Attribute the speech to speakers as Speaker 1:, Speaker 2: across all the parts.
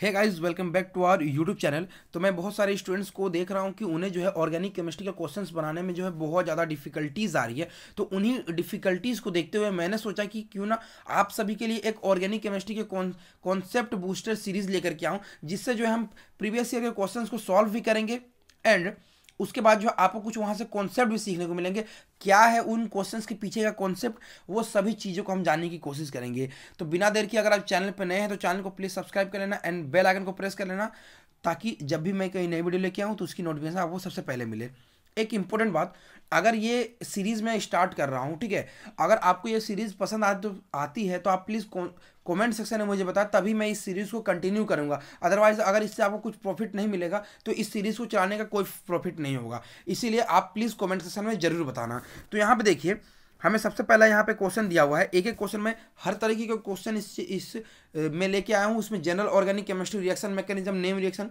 Speaker 1: Hey guys, welcome back to our YouTube channel. तो मैं बहुत सारे स्टूडेंट्स को देख रहा हूँ कि उन्हें जो है ऑर्गेनिक केमिस्ट्री के क्वेश्चंस बनाने में जो है बहुत ज़्यादा डिफिकल्टीज आ रही है। तो उन्हीं डिफिकल्टीज को देखते हुए मैंने सोचा कि क्यों ना आप सभी के लिए एक ऑर्गेनिक केमिस्ट्री के कॉन्सेप्ट बूस्टर सीरीज लेकर के आऊँ, जिससे जो है हम प्रीवियस ईयर के क्वेश्चंस को सॉल्व भी करेंगे एंड उसके बाद जो है आपको कुछ वहाँ से कॉन्सेप्ट भी सीखने को मिलेंगे। क्या है उन क्वेश्चंस के पीछे का कॉन्सेप्ट, वो सभी चीज़ों को हम जानने की कोशिश करेंगे। तो बिना देर के अगर आप चैनल पर नए हैं तो चैनल को प्लीज़ सब्सक्राइब कर लेना एंड बेल आइकन को प्रेस कर लेना, ताकि जब भी मैं कोई नई वीडियो लेके आऊँ तो उसकी नोटिफिकेशन आपको सबसे पहले मिले। एक इंपॉर्टेंट बात, अगर ये सीरीज़ मैं स्टार्ट कर रहा हूँ, ठीक है, अगर आपको ये सीरीज़ पसंद आती है तो आप प्लीज़ कमेंट सेक्शन में मुझे बताएं, तभी मैं इस सीरीज़ को कंटिन्यू करूँगा। अदरवाइज अगर इससे आपको कुछ प्रॉफिट नहीं मिलेगा तो इस सीरीज़ को चलाने का कोई प्रॉफिट नहीं होगा। इसीलिए आप प्लीज़ कमेंट सेक्शन में ज़रूर बताना। तो यहाँ पे देखिए, हमें सबसे पहला यहाँ पे क्वेश्चन दिया हुआ है। एक एक क्वेश्चन में हर तरीके के क्वेश्चन इस में लेके आया हूँ। उसमें general organic chemistry, reaction mechanism, name reaction,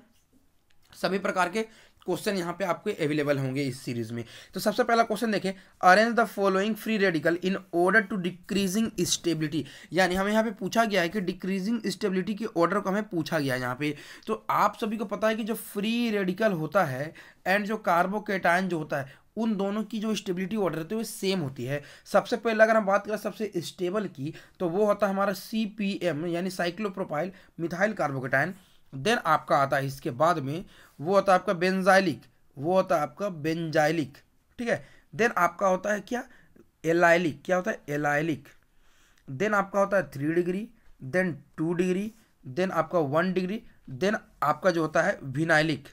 Speaker 1: सभी प्रकार के क्वेश्चन यहाँ पे आपको अवेलेबल होंगे इस सीरीज में। तो सबसे पहला क्वेश्चन देखें, arrange the following free radical in order to decreasing stability. यानी हमें यहाँ पे पूछा गया है कि डिक्रीजिंग स्टेबिलिटी के ऑर्डर को हमें पूछा गया है यहाँ पे। तो आप सभी को पता है कि जो फ्री रेडिकल होता है एंड जो कार्बोकेटायन जो होता है, उन दोनों की जो स्टेबिलिटी ऑर्डर होती है वो सेम होती है। सबसे पहले अगर हम बात करें सबसे स्टेबल की, तो वो होता है हमारा CPM यानी साइक्लोप्रोपाइल मिथाइल कार्बोकेटायन। देन आपका आता है इसके बाद में वो होता है आपका बेंजाइलिक, वो होता है आपका बेंजाइलिक, ठीक है। देन आपका होता है क्या, एलाइलिक। क्या होता है, एलाइलिक। देन आपका होता है 3 डिग्री, देन 2 डिग्री, देन आपका 1 डिग्री, देन आपका जो होता है विनाइलिक,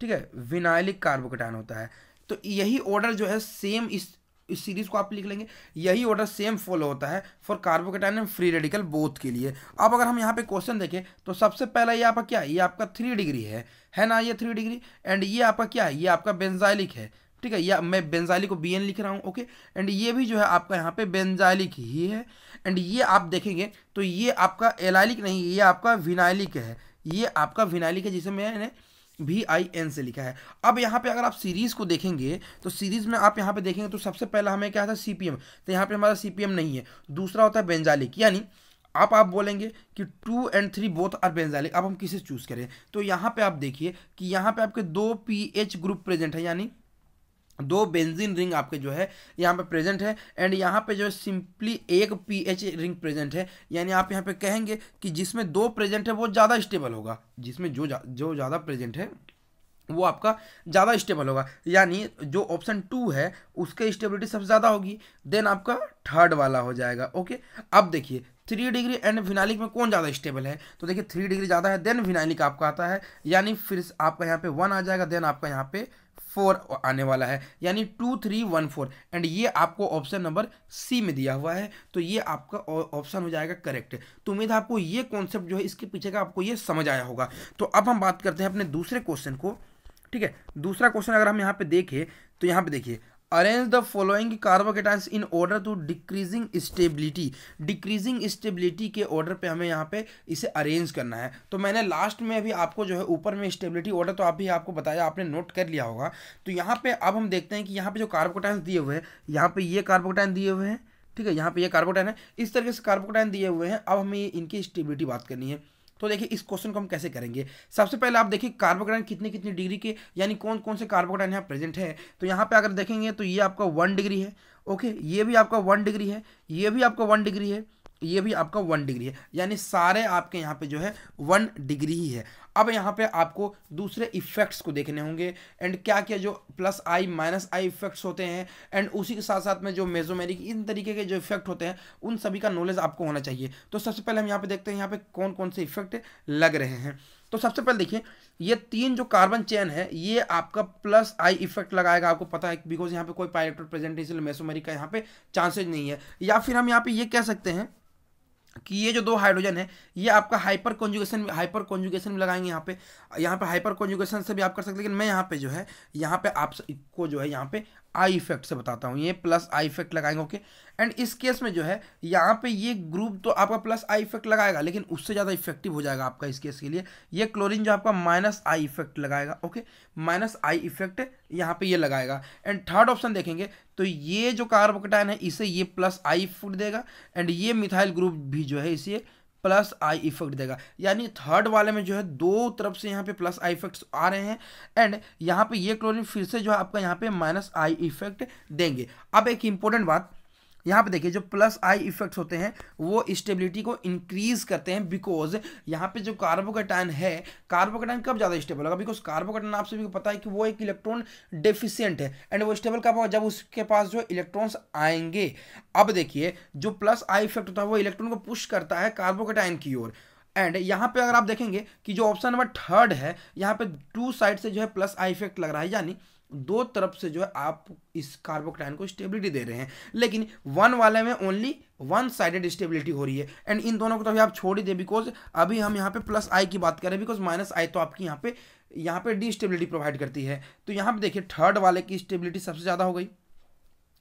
Speaker 1: ठीक है, विनाइलिक कार्बोकेटायन होता है। तो यही ऑर्डर जो है सेम इस सीरीज को आप लिख लेंगे, यही ऑर्डर सेम फॉलो होता है for carbocation and free radical both के लिए। अब अगर हम यहाँ पे क्वेश्चन देखें तो सबसे पहला ये आपका क्या है, ये आपका 3 डिग्री है ना, ये 3 डिग्री। एंड ये आपका क्या है, ये आपका बेंजाइलिक है, ठीक है। या मैं बेंजाइलिक को BN लिख रहा हूँ, ओके। एंड ये भी जो है आपका यहाँ पे बेंजाइलिक ही है। एंड ये आप देखेंगे तो ये आपका एलाइलिक नहीं, ये आपका विनाइलिक है, ये आपका विनाइलिक है, जिसे मैंने VIN से लिखा है। अब यहाँ पे अगर आप सीरीज को देखेंगे तो सीरीज में आप यहाँ पे देखेंगे तो सबसे पहला हमें क्या था, CPM। तो यहाँ पे हमारा CPM नहीं है। दूसरा होता है बेंजालिक, यानी आप बोलेंगे कि 2 और 3 बोथ आर बेंजालिक। अब हम किसे चूज करें, तो यहाँ पे आप देखिए कि यहाँ पे आपके 2 PH ग्रुप प्रेजेंट है, यानी 2 बेंजीन रिंग आपके जो है यहाँ पे प्रेजेंट है। एंड यहाँ पे जो है सिंपली एक PH रिंग प्रेजेंट है, यानी आप यहाँ पे कहेंगे कि जिसमें 2 प्रेजेंट है वो ज़्यादा स्टेबल होगा, जिसमें जो ज़्यादा प्रेजेंट है वो आपका ज़्यादा स्टेबल होगा, यानी जो ऑप्शन 2 है उसके स्टेबिलिटी सबसे ज़्यादा होगी। देन आपका थर्ड वाला हो जाएगा, ओके। अब देखिए 3 डिग्री एंड विनाइलिक में कौन ज़्यादा स्टेबल है, तो देखिए 3 डिग्री ज़्यादा है, देन विनाइलिक आपका आता है, यानी फिर आपका यहाँ पे 1 आ जाएगा, देन आपका यहाँ पे 4 आने वाला है, यानी 2 3 1 4। एंड ये आपको ऑप्शन नंबर C में दिया हुआ है, तो ये आपका ऑप्शन हो जाएगा करेक्ट। तो उम्मीद है आपको ये कॉन्सेप्ट जो है इसके पीछे का आपको ये समझ आया होगा। तो अब हम बात करते हैं अपने दूसरे क्वेश्चन को, ठीक है। दूसरा क्वेश्चन अगर हम यहाँ पे देखें तो यहाँ पे देखिए, arrange the following carbocations in order to decreasing stability. Decreasing stability के ऑर्डर पे हमें यहाँ पे इसे अरेंज करना है। तो मैंने लास्ट में भी आपको जो है ऊपर में स्टेबिलिटी ऑर्डर तो आपको बताया, आपने नोट कर लिया होगा। तो यहाँ पे अब हम देखते हैं कि यहाँ पे जो कार्बोकेटायंस दिए हुए हैं, यहाँ पे ये कार्बोकेटायन दिए हुए हैं, ठीक है, यहाँ पे ये कार्बोकेटायन है, इस तरीके से कार्बोकेटायन दिए हुए हैं। अब हमें इनकी स्टेबिलिटी बात करनी है। तो देखिए इस क्वेश्चन को हम कैसे करेंगे। सबसे पहले आप देखिए कार्बोकेटायन कितनी कितनी डिग्री के, यानी कौन कौन से कार्बोकेटायन यहाँ प्रेजेंट है। तो यहाँ पे अगर देखेंगे तो ये आपका 1 डिग्री है, ओके, ये भी आपका 1 डिग्री है, ये भी आपका 1 डिग्री है, ये भी आपका 1 डिग्री है, यानी सारे आपके यहाँ पे जो है 1 डिग्री ही है। अब यहाँ पे आपको दूसरे इफेक्ट्स को देखने होंगे एंड क्या क्या जो +I -I इफेक्ट्स होते हैं, एंड उसी के साथ साथ में जो मेसोमेरिक इन तरीके के जो इफेक्ट होते हैं उन सभी का नॉलेज आपको होना चाहिए। तो सबसे पहले हम यहाँ पे देखते हैं यहाँ पे कौन कौन से इफेक्ट लग रहे हैं। तो सबसे पहले देखिए, ये 3 जो कार्बन चेन है ये आपका +I इफेक्ट लगाएगा, आपको पता है, बिकॉज यहाँ पे कोई पायरेक्टर प्रेजेंट है, इसलिए मेसोमेरिक का यहाँ पे चांसेज नहीं है। या फिर हम यहाँ पे ये कह सकते हैं कि ये जो 2 हाइड्रोजन है ये आपका हाइपर कॉन्जुगेशन में लगाएंगे। यहाँ पे हाइपर कॉन्जुगेशन से भी आप कर सकते हैं, लेकिन मैं यहाँ पे जो है यहाँ पे आपको जो है यहाँ पे I इफेक्ट से बताता हूँ, ये +I इफेक्ट लगाएंगे, ओके। एंड इस केस में जो है यहाँ पे ये ग्रुप तो आपका +I इफेक्ट लगाएगा, लेकिन उससे ज़्यादा इफेक्टिव हो जाएगा आपका इस केस के लिए ये क्लोरीन जो आपका -I इफेक्ट लगाएगा, ओके, -I इफेक्ट यहाँ पे ये लगाएगा। एंड थर्ड ऑप्शन देखेंगे तो ये जो कार्बोकेटायन है इसे ये +I इफेक्ट देगा, एंड ये मिथाइल ग्रुप भी जो है इसे प्लस आई इफेक्ट देगा। यानी थर्ड वाले में जो है दो तरफ से यहाँ पे प्लस आई इफेक्ट्स आ रहे हैं एंड यहाँ पे ये क्लोरीन फिर से जो है आपका यहाँ पे माइनस आई इफेक्ट देंगे। अब एक इंपॉर्टेंट बात यहाँ पे देखिए, जो प्लस आई इफेक्ट्स होते हैं वो स्टेबिलिटी को इंक्रीज करते हैं, बिकॉज यहाँ पे जो कार्बोकैटायन है, कार्बोकैटायन कब ज़्यादा स्टेबल होगा, बिकॉज कार्बोकैटायन आप सभी को पता है कि वो एक इलेक्ट्रॉन डेफिशिएंट है एंड वो स्टेबल कब होगा, जब उसके पास जो इलेक्ट्रॉन्स आएंगे। अब देखिए जो प्लस आई इफेक्ट होता है वो इलेक्ट्रॉन को पुश करता है कार्बोकैटायन की ओर। एंड यहाँ पे अगर आप देखेंगे कि जो ऑप्शन नंबर थर्ड है, यहाँ पे टू साइड से जो है प्लस आई इफेक्ट लग रहा है, यानी दो तरफ से जो है आप इस कार्बोकैटायन को स्टेबिलिटी दे रहे हैं, लेकिन वन वाले में ओनली वन साइडेड स्टेबिलिटी हो रही है। एंड इन दोनों को तो अभी आप छोड़ ही दे, बिकॉज अभी हम यहाँ पे प्लस आई की बात कर रहे हैं, बिकॉज माइनस आई तो आपकी यहाँ पे डी स्टेबिलिटी प्रोवाइड करती है। तो यहाँ पे देखिए थर्ड वाले की स्टेबिलिटी सबसे ज़्यादा हो गई,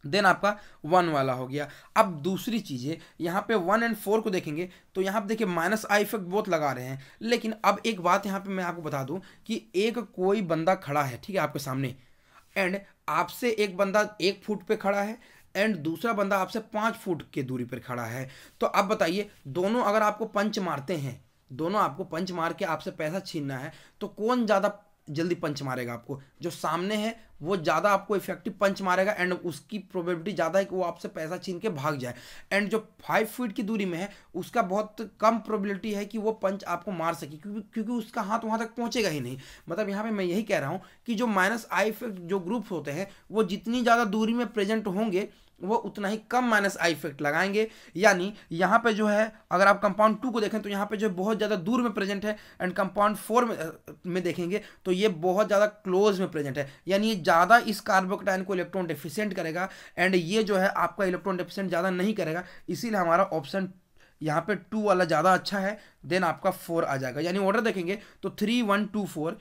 Speaker 1: देन आपका वन वाला हो गया। अब दूसरी चीज़ें यहाँ पे 1 और 4 को देखेंगे तो यहाँ पे देखिए माइनस आई इफेक्ट बहुत लगा रहे हैं, लेकिन अब एक बात यहाँ पे मैं आपको बता दूं कि एक कोई बंदा खड़ा है, ठीक है, आपके सामने, एंड आपसे एक बंदा 1 फुट पे खड़ा है एंड दूसरा बंदा आपसे 5 फुट के दूरी पर खड़ा है। तो अब बताइए, दोनों अगर आपको पंच मारते हैं, दोनों आपको पंच मार के आपसे पैसा छीनना है, तो कौन ज़्यादा जल्दी पंच मारेगा आपको? जो सामने है वो ज़्यादा आपको इफेक्टिव पंच मारेगा एंड उसकी प्रोबेबिलिटी ज़्यादा है कि वो आपसे पैसा छीन के भाग जाए। एंड जो 5 फीट की दूरी में है उसका बहुत कम प्रोबेबिलिटी है कि वो पंच आपको मार सके, क्योंकि उसका हाथ वहाँ तक पहुँचेगा ही नहीं। मतलब यहाँ पे मैं यही कह रहा हूँ कि जो माइनस आई इफेक्ट जो ग्रुप्स होते हैं वो जितनी ज़्यादा दूरी में प्रेजेंट होंगे वो उतना ही कम माइनस आई इफेक्ट लगाएंगे। यानी यहाँ पे जो है अगर आप कंपाउंड 2 को देखें तो यहाँ पे जो बहुत ज़्यादा दूर में प्रेजेंट है एंड कंपाउंड 4 में देखेंगे तो ये बहुत ज़्यादा क्लोज में प्रेजेंट है, यानी ये ज़्यादा इस कार्बोकैटायन को इलेक्ट्रॉन डेफिशिएंट करेगा एंड ये जो है आपका इलेक्ट्रॉन डेफिशिएंट ज़्यादा नहीं करेगा। इसीलिए हमारा ऑप्शन यहाँ पे 2 वाला ज़्यादा अच्छा है, देन आपका 4 आ जाएगा। यानी ऑर्डर देखेंगे तो 3 1 2 4,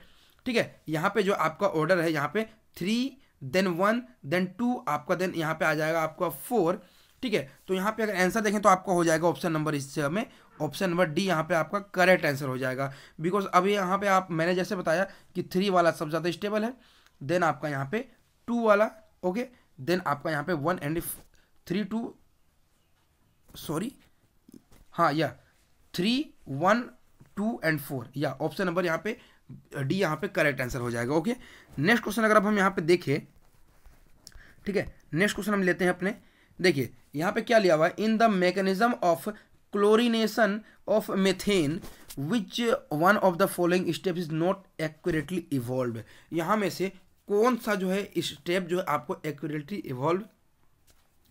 Speaker 1: ठीक है। यहाँ पे जो आपका ऑर्डर है यहाँ पे 3 देन 1 देन 2 आपका, देन यहाँ पे आ जाएगा आपका 4, ठीक है। तो यहाँ पे अगर आंसर देखें तो आपका हो जाएगा ऑप्शन नंबर, इससे हमें ऑप्शन नंबर डी यहाँ पे आपका करेक्ट आंसर हो जाएगा। बिकॉज अभी यहाँ पे आप मैंने जैसे बताया कि 3 वाला सबसे ज़्यादा स्टेबल है, देन आपका यहाँ पे 2 वाला, ओके, देन आपका यहाँ पे 1 एंड 3 2 सॉरी हाँ या 3 1 2 एंड 4, या ऑप्शन नंबर यहाँ पे डी यहाँ पे करेक्ट आंसर हो जाएगा। ओके, नेक्स्ट क्वेश्चन अगर अब हम यहाँ पे देखें, ठीक है, नेक्स्ट क्वेश्चन हम लेते हैं अपने, देखिए यहाँ पे क्या लिया हुआ है, in the mechanism of chlorination of methane which one of the following step is not accurately evolve. यहाँ में से कौन सा जो है स्टेप जो है आपको एक्यूरेटली इवॉल्व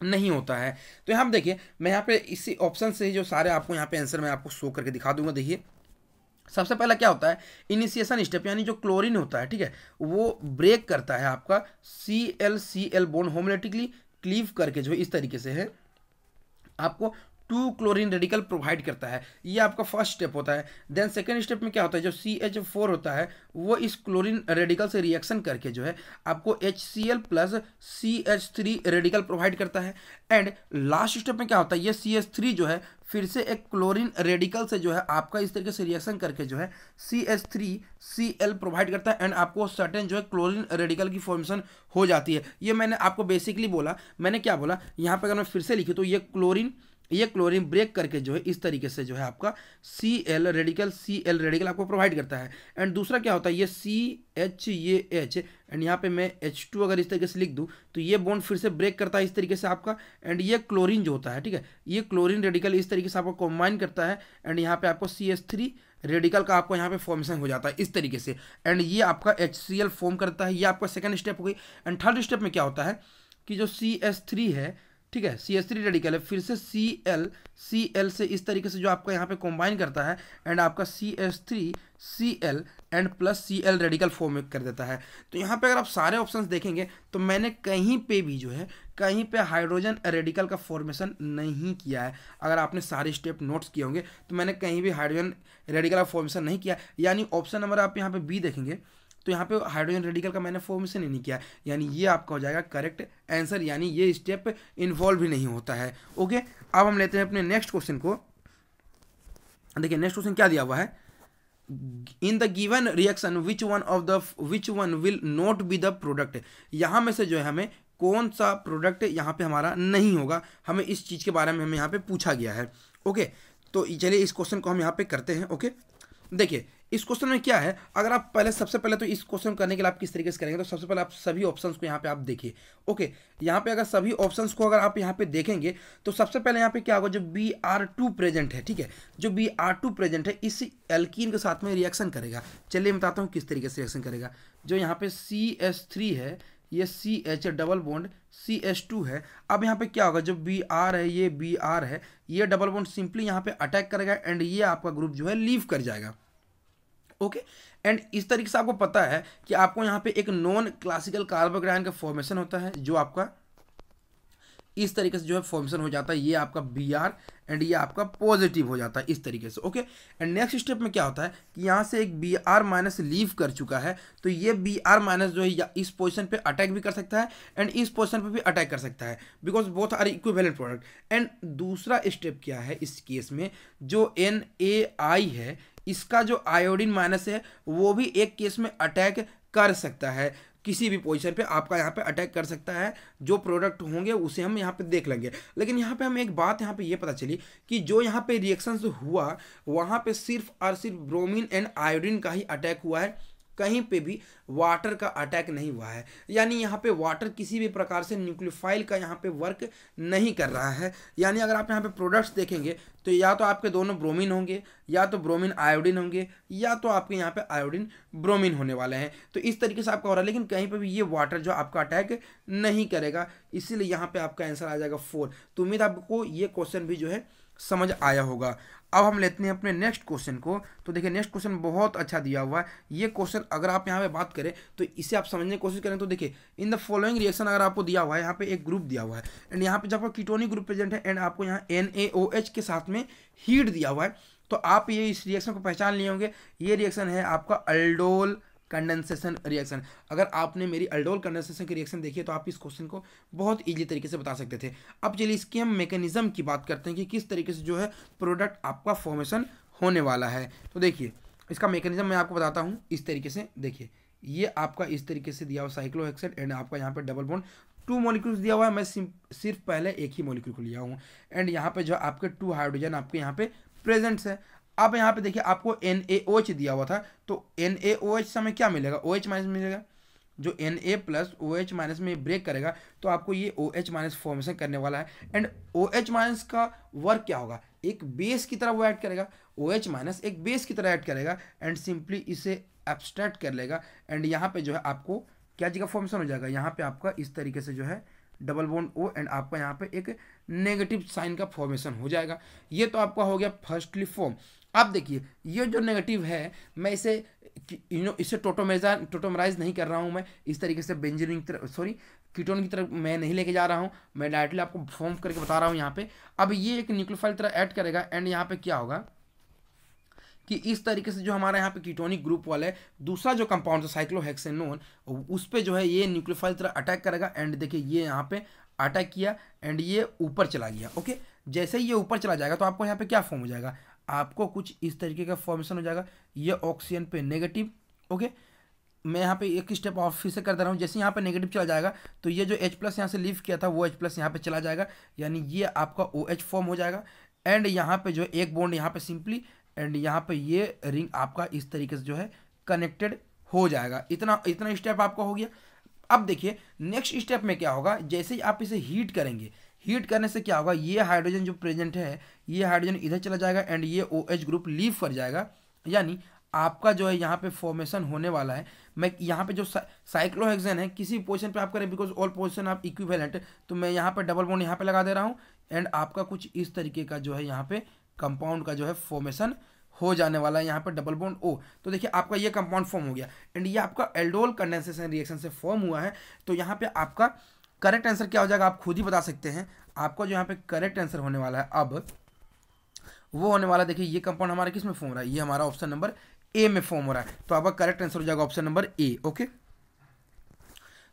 Speaker 1: नहीं होता है। तो यहाँ पे देखिए मैं यहाँ पे इसी ऑप्शन से जो सारे आपको यहाँ पे आंसर मैं आपको शो करके दिखा दूंगा। देखिए सबसे पहला क्या होता है, इनिशिएशन स्टेप, यानी जो क्लोरीन होता है, ठीक है, वो ब्रेक करता है आपका Cl बॉन्ड होमोलेटिकली क्लीव करके जो इस तरीके से है आपको 2 क्लोरीन रेडिकल प्रोवाइड करता है। ये आपका फर्स्ट स्टेप होता है। देन सेकेंड स्टेप में क्या होता है, जो CH4 होता है वो इस क्लोरीन रेडिकल से रिएक्शन करके जो है आपको HCl plus CH3 radical provide करता है। एंड लास्ट स्टेप में क्या होता है, ये CH3 जो है फिर से एक क्लोरीन रेडिकल से जो है आपका इस तरीके से रिएक्शन करके जो है CH3Cl प्रोवाइड करता है एंड आपको सर्टेन जो है क्लोरीन रेडिकल की फॉर्मेशन हो जाती है। ये मैंने आपको बेसिकली बोला, मैंने क्या बोला यहाँ पे, अगर मैं फिर से लिखी तो ये क्लोरीन ब्रेक करके जो है इस तरीके से जो है आपका Cl रेडिकल आपको प्रोवाइड करता है। एंड दूसरा क्या होता है, ये CH ये H एंड यहाँ पे मैं H2 अगर इस तरीके से लिख दूँ तो ये बॉन्ड फिर से ब्रेक करता है इस तरीके से आपका, एंड ये क्लोरीन जो होता है, ठीक है, ये क्लोरीन रेडिकल इस तरीके से आपको कंबाइन करता है एंड यहाँ पे आपको CH3 रेडिकल का आपको यहाँ पे फॉर्मेशन हो जाता है इस तरीके से, एंड ये आपका HCl फॉर्म करता है। ये आपका सेकंड स्टेप हो गई। एंड थर्ड स्टेप में क्या होता है कि जो CH3 है, ठीक है, CH3 रेडिकल है, फिर से Cl से इस तरीके से जो आपका यहाँ पे कंबाइन करता है एंड आपका CH3Cl and plus Cl radical form कर देता है। तो यहाँ पे अगर आप सारे ऑप्शंस देखेंगे तो मैंने कहीं पे भी जो है कहीं पे हाइड्रोजन रेडिकल का फॉर्मेशन नहीं किया है। अगर आपने सारे स्टेप नोट्स किए होंगे तो मैंने कहीं भी हाइड्रोजन रेडिकल का फॉर्मेशन नहीं किया। यानी ऑप्शन नंबर आप यहाँ पे बी देखेंगे तो यहाँ पे हाइड्रोजन रेडिकल का मैंने फॉर्मेशन ही नहीं किया, यानी ये आपका हो जाएगा करेक्ट आंसर, यानी ये स्टेप इन्वॉल्व ही नहीं होता है। ओके, अब हम लेते हैं अपने नेक्स्ट क्वेश्चन को। देखिए नेक्स्ट क्वेश्चन क्या दिया हुआ है, in the given reaction which one will not be the product. यहाँ में से जो है हमें कौन सा प्रोडक्ट यहाँ पे हमारा नहीं होगा, हमें इस चीज़ के बारे में हमें यहाँ पे पूछा गया है। ओके, तो चलिए इस क्वेश्चन को हम यहाँ पे करते हैं। ओके, देखिए इस क्वेश्चन में क्या है, अगर आप सबसे पहले तो इस क्वेश्चन करने के लिए आप किस तरीके से करेंगे, तो सबसे पहले आप सभी ऑप्शंस को यहाँ पे आप देखिए। ओके, यहाँ पे अगर सभी ऑप्शंस को अगर आप यहाँ पे देखेंगे तो सबसे पहले यहाँ पे क्या होगा, जो Br2 प्रेजेंट है, ठीक है, जो Br2 प्रेजेंट है इस एल्कीन के साथ में रिएक्शन करेगा। चलिए मैं बताता हूँ किस तरीके से रिएक्शन करेगा। जो यहाँ पे CH3 है, ये CH डबल बॉन्ड CH2 है। अब यहाँ पे क्या होगा, जो Br है ये Br है, ये डबल बॉन्ड सिंपली यहाँ पे अटैक करेगा एंड ये आपका ग्रुप जो है लीव कर जाएगा। ओके, एंड इस तरीके से आपको पता है कि आपको यहाँ पे एक नॉन क्लासिकल कार्बोकेटायन का फॉर्मेशन होता है, जो आपका इस तरीके से जो है फॉर्मेशन हो जाता है, ये आपका Br एंड ये आपका पॉजिटिव हो जाता है इस तरीके से। ओके, एंड नेक्स्ट स्टेप में क्या होता है कि यहाँ से एक Br माइनस लीव कर चुका है, तो ये Br माइनस जो है इस पोजीशन पे अटैक भी कर सकता है एंड इस पोजीशन पे भी अटैक कर सकता है, because both are equivalent product. And दूसरा स्टेप क्या है इस केस में, जो NaI है इसका जो आयोडीन माइनस है वो भी एक केस में अटैक कर सकता है, किसी भी पोजीशन पे आपका यहाँ पे अटैक कर सकता है। जो प्रोडक्ट होंगे उसे हम यहाँ पे देख लेंगे, लेकिन यहाँ पे हमें एक बात यहाँ पे ये पता चली कि जो यहाँ पे रिएक्शंस हुआ वहाँ पे सिर्फ और सिर्फ ब्रोमीन एंड आयोडीन का ही अटैक हुआ है, कहीं पे भी वाटर का अटैक नहीं हुआ है। यानी यहाँ पे वाटर किसी भी प्रकार से न्यूक्लियोफाइल का यहाँ पे वर्क नहीं कर रहा है। यानी अगर आप यहाँ पे प्रोडक्ट्स देखेंगे तो या तो आपके दोनों ब्रोमीन होंगे, या तो ब्रोमीन आयोडीन होंगे, या तो आपके यहाँ पे आयोडीन ब्रोमीन होने वाले हैं। तो इस तरीके से आपका हो रहा है, लेकिन कहीं पे भी ये वाटर जो आपका अटैक नहीं करेगा, इसीलिए यहाँ पे आपका आंसर आ जाएगा 4। तो उम्मीद आपको ये क्वेश्चन भी जो है समझ आया होगा। अब हम लेते हैं अपने नेक्स्ट क्वेश्चन को। तो देखिए नेक्स्ट क्वेश्चन बहुत अच्छा दिया हुआ है। ये क्वेश्चन अगर आप यहाँ पे बात करें तो इसे आप समझने की कोशिश करें तो देखिए, इन द फॉलोइंग रिएक्शन अगर आपको दिया हुआ है, यहाँ पे एक ग्रुप दिया हुआ है एंड यहाँ पे जब आपका कीटोनिक ग्रुप प्रेजेंट है एंड आपको यहाँ NaOH के साथ में हीट दिया हुआ है, तो आप ये इस रिएक्शन को पहचान लिए होंगे। ये रिएक्शन है आपका अल्डोल कंडेंसेशन रिएक्शन। अगर आपने मेरी अल्डोल कंडेंसेशन की रिएक्शन देखी है तो आप इस क्वेश्चन को बहुत इजी तरीके से बता सकते थे। अब चलिए इसकी हम मैकेनिज्म की बात करते हैं कि किस तरीके से जो है प्रोडक्ट आपका फॉर्मेशन होने वाला है। तो देखिए इसका मैकेनिज्म मैं आपको बताता हूँ इस तरीके से। देखिए ये आपका इस तरीके से दिया हुआ साइक्लोहेक्सेन एंड आपका यहाँ पे डबल बॉन्ड 2 मॉलिक्यूल्स दिया हुआ है। मैं सिर्फ पहले एक ही मॉलिक्यूल को लिया हूँ एंड यहाँ पे जो आपके 2 हाइड्रोजन आपके यहाँ पे प्रेजेंट्स है। अब यहाँ पे देखिए आपको NaOH दिया हुआ था, तो NaOH से हमें क्या मिलेगा, OH माइनस मिलेगा। जो Na प्लस OH माइनस में ब्रेक करेगा तो आपको ये OH माइनस फॉर्मेशन करने वाला है एंड OH माइनस का वर्क क्या होगा, एक बेस की तरह वो ऐड करेगा। OH माइनस एक बेस की तरह ऐड करेगा एंड सिंपली इसे एब्स्ट्रैक्ट कर लेगा एंड यहाँ पे जो है आपको क्या चीज़ का फॉर्मेशन हो जाएगा, यहाँ पे आपका इस तरीके से जो है डबल बॉन्ड O एंड आपका यहाँ पे एक नेगेटिव साइन का फॉर्मेशन हो जाएगा। ये तो आपका हो गया फर्स्टली फॉर्म। अब देखिए ये जो नेगेटिव है, मैं इसे इसे टोटोमराइज नहीं कर रहा हूँ, मैं इस तरीके से बेंजीन की तरफ कीटोन की तरफ मैं नहीं लेके जा रहा हूँ, मैं डायरेक्टली आपको फॉर्म करके बता रहा हूँ यहाँ पे। अब ये एक न्यूक्लियोफाइल तरह ऐड करेगा एंड यहाँ पे क्या होगा कि इस तरीके से जो हमारा यहाँ पे कीटोनिक ग्रुप वाला है दूसरा जो कंपाउंड है साइक्लोहेक्सेनोन, उस पे जो है ये न्यूक्लियोफाइल तरह अटैक करेगा एंड देखिए ये यहाँ पे अटैक किया एंड ये ऊपर चला गया। ओके, जैसे ही ये ऊपर चला जाएगा तो आपको यहाँ पे क्या फॉर्म हो जाएगा, आपको कुछ इस तरीके का फॉर्मेशन हो जाएगा। ये ऑक्सीजन पे नेगेटिव। ओके, मैं यहाँ पे एक स्टेप और फिर से कर दे रहा हूँ। जैसे यहाँ पे नेगेटिव चला जाएगा तो ये जो H प्लस यहाँ से लीव किया था वो H प्लस यहाँ पे चला जाएगा, यानी ये आपका OH फॉर्म हो जाएगा एंड यहाँ पे जो एक बॉन्ड यहाँ पे सिंपली एंड यहाँ पे ये रिंग आपका इस तरीके से जो है कनेक्टेड हो जाएगा। इतना स्टेप आपका हो गया। अब देखिए नेक्स्ट स्टेप में क्या होगा, जैसे ही आप इसे हीट करेंगे, हीट करने से क्या होगा, ये हाइड्रोजन जो प्रेजेंट है ये हाइड्रोजन इधर चला जाएगा एंड ये OH ग्रुप लीव कर जाएगा, यानी आपका जो है यहाँ पे फॉर्मेशन होने वाला है। मैं यहाँ पे जो साइक्लोहेक्सेन है किसी पोजीशन पे आप करें, बिकॉज ऑल पोजीशन आप इक्विवेलेंट, तो मैं यहाँ पे डबल बॉन्ड यहाँ पे लगा दे रहा हूँ एंड आपका कुछ इस तरीके का जो है यहाँ पे कंपाउंड का जो है फॉर्मेशन हो जाने वाला है, यहाँ पे डबल बॉन्ड O। तो देखिए आपका ये कंपाउंड फॉर्म हो गया एंड ये आपका एल्डोल कंडेंसेशन रिएक्शन से फॉर्म हुआ है। तो यहाँ पे आपका करेक्ट आंसर क्या हो जाएगा आप खुद ही बता सकते हैं। आपका जो यहाँ पे करेक्ट आंसर होने वाला है अब वो होने वाला, देखिए ये कंपाउंड हमारा किस में फॉर्म हो रहा है, ये हमारा ऑप्शन नंबर A में फॉर्म हो रहा है। तो आपका करेक्ट आंसर हो जाएगा ऑप्शन नंबर A। ओके,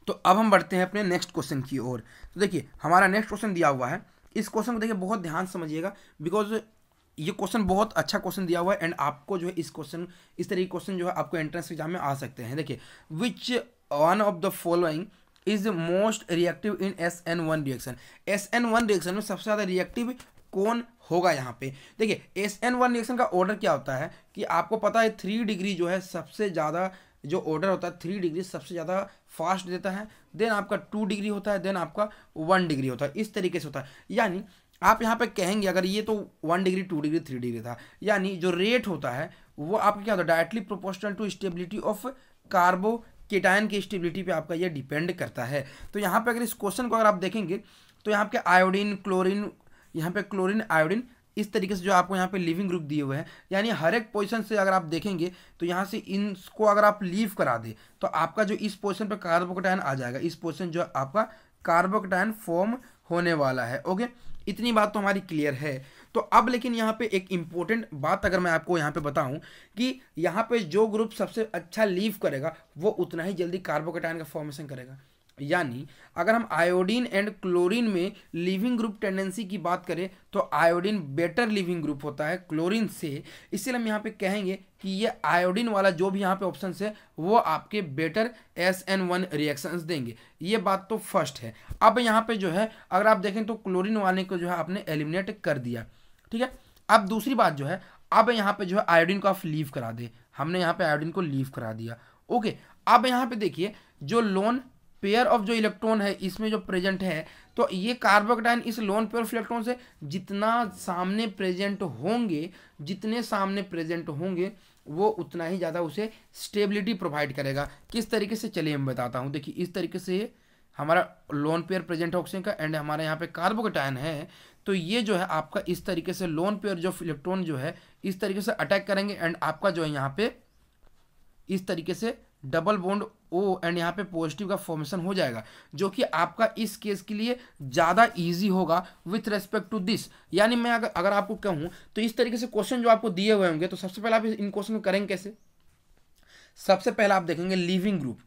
Speaker 1: तो अब हम बढ़ते हैं अपने नेक्स्ट क्वेश्चन की ओर। तो देखिए हमारा नेक्स्ट क्वेश्चन दिया हुआ है, इस क्वेश्चन को देखिए बहुत ध्यान से समझिएगा, बिकॉज ये क्वेश्चन बहुत अच्छा क्वेश्चन दिया हुआ है एंड आपको जो है इस तरीके क्वेश्चन जो है आपको एंट्रेंस एग्जाम में आ सकते हैं। देखिए which one of the following is most reactive in SN1 reaction. SN1 reaction में सबसे ज़्यादा रिएक्टिव कौन होगा यहाँ पे। देखिए SN1 रिएक्शन का ऑर्डर क्या होता है कि आपको पता है 3 डिग्री जो है सबसे ज़्यादा जो ऑर्डर होता है 3 डिग्री सबसे ज़्यादा फास्ट देता है, देन आपका 2 डिग्री होता है, देन आपका 1 डिग्री होता है, इस तरीके से होता है। यानी आप यहाँ पे कहेंगे अगर ये तो 1 डिग्री 2 डिग्री 3 डिग्री था, यानी जो रेट होता है वो आपका क्या होता है directly proportional to stability of carbocation की स्टेबिलिटी पे आपका ये डिपेंड करता है। तो यहाँ पे अगर इस क्वेश्चन को अगर आप देखेंगे तो यहाँ पे आयोडीन क्लोरीन, यहाँ पे क्लोरीन आयोडीन इस तरीके से जो आपको यहाँ पे लिविंग ग्रुप दिए हुए हैं, यानी हर एक पोजीशन से अगर आप देखेंगे तो यहाँ से इनको अगर आप लीव करा दे तो आपका जो इस पोजीशन पे कार्बोकेटायन आ जाएगा, इस पोजीशन जो आपका कार्बोकेटायन फॉर्म होने वाला है। ओके, इतनी बात तो हमारी क्लियर है। तो अब लेकिन यहाँ पे एक इंपॉर्टेंट बात अगर मैं आपको यहाँ पे बताऊँ कि यहाँ पे जो ग्रुप सबसे अच्छा लीव करेगा वो उतना ही जल्दी कार्बोकेटायन का फॉर्मेशन करेगा। यानी अगर हम आयोडीन एंड क्लोरीन में लिविंग ग्रुप टेंडेंसी की बात करें तो आयोडीन बेटर लिविंग ग्रुप होता है क्लोरीन से, इसलिए हम यहाँ पे कहेंगे कि ये आयोडीन वाला जो भी यहाँ पे ऑप्शन है वो आपके बेटर SN1 रिएक्शंस देंगे। ये बात तो फर्स्ट है। अब यहाँ पे जो है अगर आप देखें तो क्लोरीन वाले को जो है आपने एलिमिनेट कर दिया, ठीक है। अब दूसरी बात जो है, अब यहाँ पे जो है आयोडीन को आप लीव करा दे, हमने यहाँ पे आयोडीन को लीव करा दिया। ओके, अब यहाँ पे देखिए जो लोन पेयर ऑफ जो इलेक्ट्रॉन है इसमें जो प्रेजेंट है, तो ये कार्बोकेटायन इस लोन पेयर ऑफ इलेक्ट्रॉन से जितना सामने प्रेजेंट होंगे, जितने सामने प्रेजेंट होंगे वो उतना ही ज़्यादा उसे स्टेबिलिटी प्रोवाइड करेगा। किस तरीके से, चलिए मैं बताता हूँ। देखिए इस तरीके से हमारा लोन पेयर प्रेजेंट है ऑक्सीजन का एंड हमारे यहाँ पे कार्बोकेटायन है, तो ये जो है आपका इस तरीके से लोन पेयर जो इलेक्ट्रॉन जो है इस तरीके से अटैक करेंगे एंड आपका जो है यहाँ पे इस तरीके से डबल बॉन्ड O एंड यहाँ पे पॉजिटिव का फॉर्मेशन हो जाएगा, जो कि आपका इस केस के लिए ज़्यादा इजी होगा विथ रेस्पेक्ट टू दिस। यानी मैं अगर आपको कहूँ तो इस तरीके से क्वेश्चन जो आपको दिए हुए होंगे तो सबसे पहले आप इन क्वेश्चन को करेंगे कैसे। सबसे पहले आप देखेंगे लिविंग ग्रुप,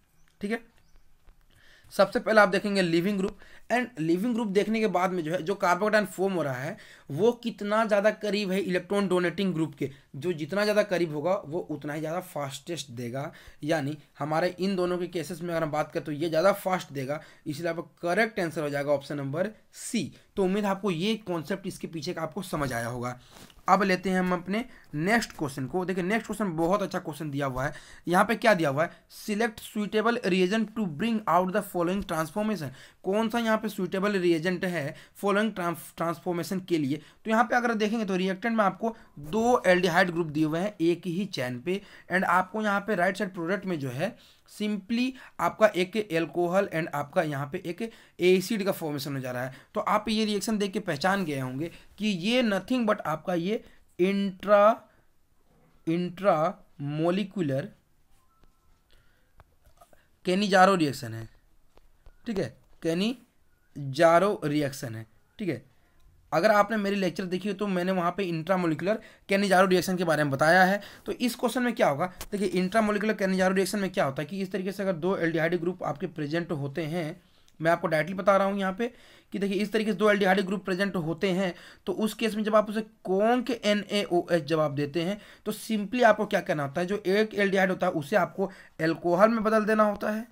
Speaker 1: ठीक है। सबसे पहले आप देखेंगे leaving group and leaving group देखने के बाद में जो है जो कार्बोकेटायन फॉर्म हो रहा है वो कितना ज़्यादा करीब है इलेक्ट्रॉन डोनेटिंग ग्रुप के, जो जितना ज़्यादा करीब होगा वो उतना ही ज़्यादा फास्टेस्ट देगा। यानी हमारे इन दोनों के केसेस में अगर हम बात करें तो ये ज़्यादा फास्ट देगा, इसलिए आपका करेक्ट आंसर हो जाएगा ऑप्शन नंबर सी। तो उम्मीद है आपको ये कॉन्सेप्ट इसके पीछे का आपको समझ आया होगा। अब लेते हैं हम अपने नेक्स्ट क्वेश्चन को। देखिए नेक्स्ट क्वेश्चन बहुत अच्छा क्वेश्चन दिया हुआ है। यहाँ पे क्या दिया हुआ है, select suitable reagent to bring out the following transformation. कौन सा यहाँ पे सुइटेबल रिएजेंट है फॉलोइंग ट्रांसफॉर्मेशन के लिए। तो यहाँ पे अगर देखेंगे तो रिएक्टेंट में आपको 2 एल्डिहाइड ग्रुप दिए हुए हैं एक ही चैन पे एंड आपको यहाँ पे राइट साइड प्रोडक्ट में जो है सिंपली आपका एक एल्कोहल एंड आपका यहाँ पे एक एसिड का फॉर्मेशन हो जा रहा है। तो आप ये रिएक्शन देख के पहचान गए होंगे कि ये नथिंग बट आपका ये इंट्रा मोलिकुलर केनिजारो रिएक्शन है, ठीक है। केनिजारो रिएक्शन है, ठीक है। अगर आपने मेरी लेक्चर देखी हो तो मैंने वहाँ पे इंट्रामोलिकुलर केनिजारो रिएक्शन के बारे में बताया है। तो इस क्वेश्चन में क्या होगा, देखिए इंट्रामोलिकुलर केनिजारो रिएक्शन में क्या होता है कि इस तरीके से अगर 2 एल्डिहाइड ग्रुप आपके प्रेजेंट होते हैं, मैं आपको डायरेक्टली बता रहा हूँ यहाँ पे कि देखिए इस तरीके से 2 एल्डिहाइड ग्रुप प्रेजेंट होते हैं, तो उस केस में जब आप उसे कॉन्क NaOH जवाब देते हैं तो सिंपली आपको क्या करना होता है, जो एक एल्डिहाइड होता है उसे आपको एल्कोहल में बदल देना होता है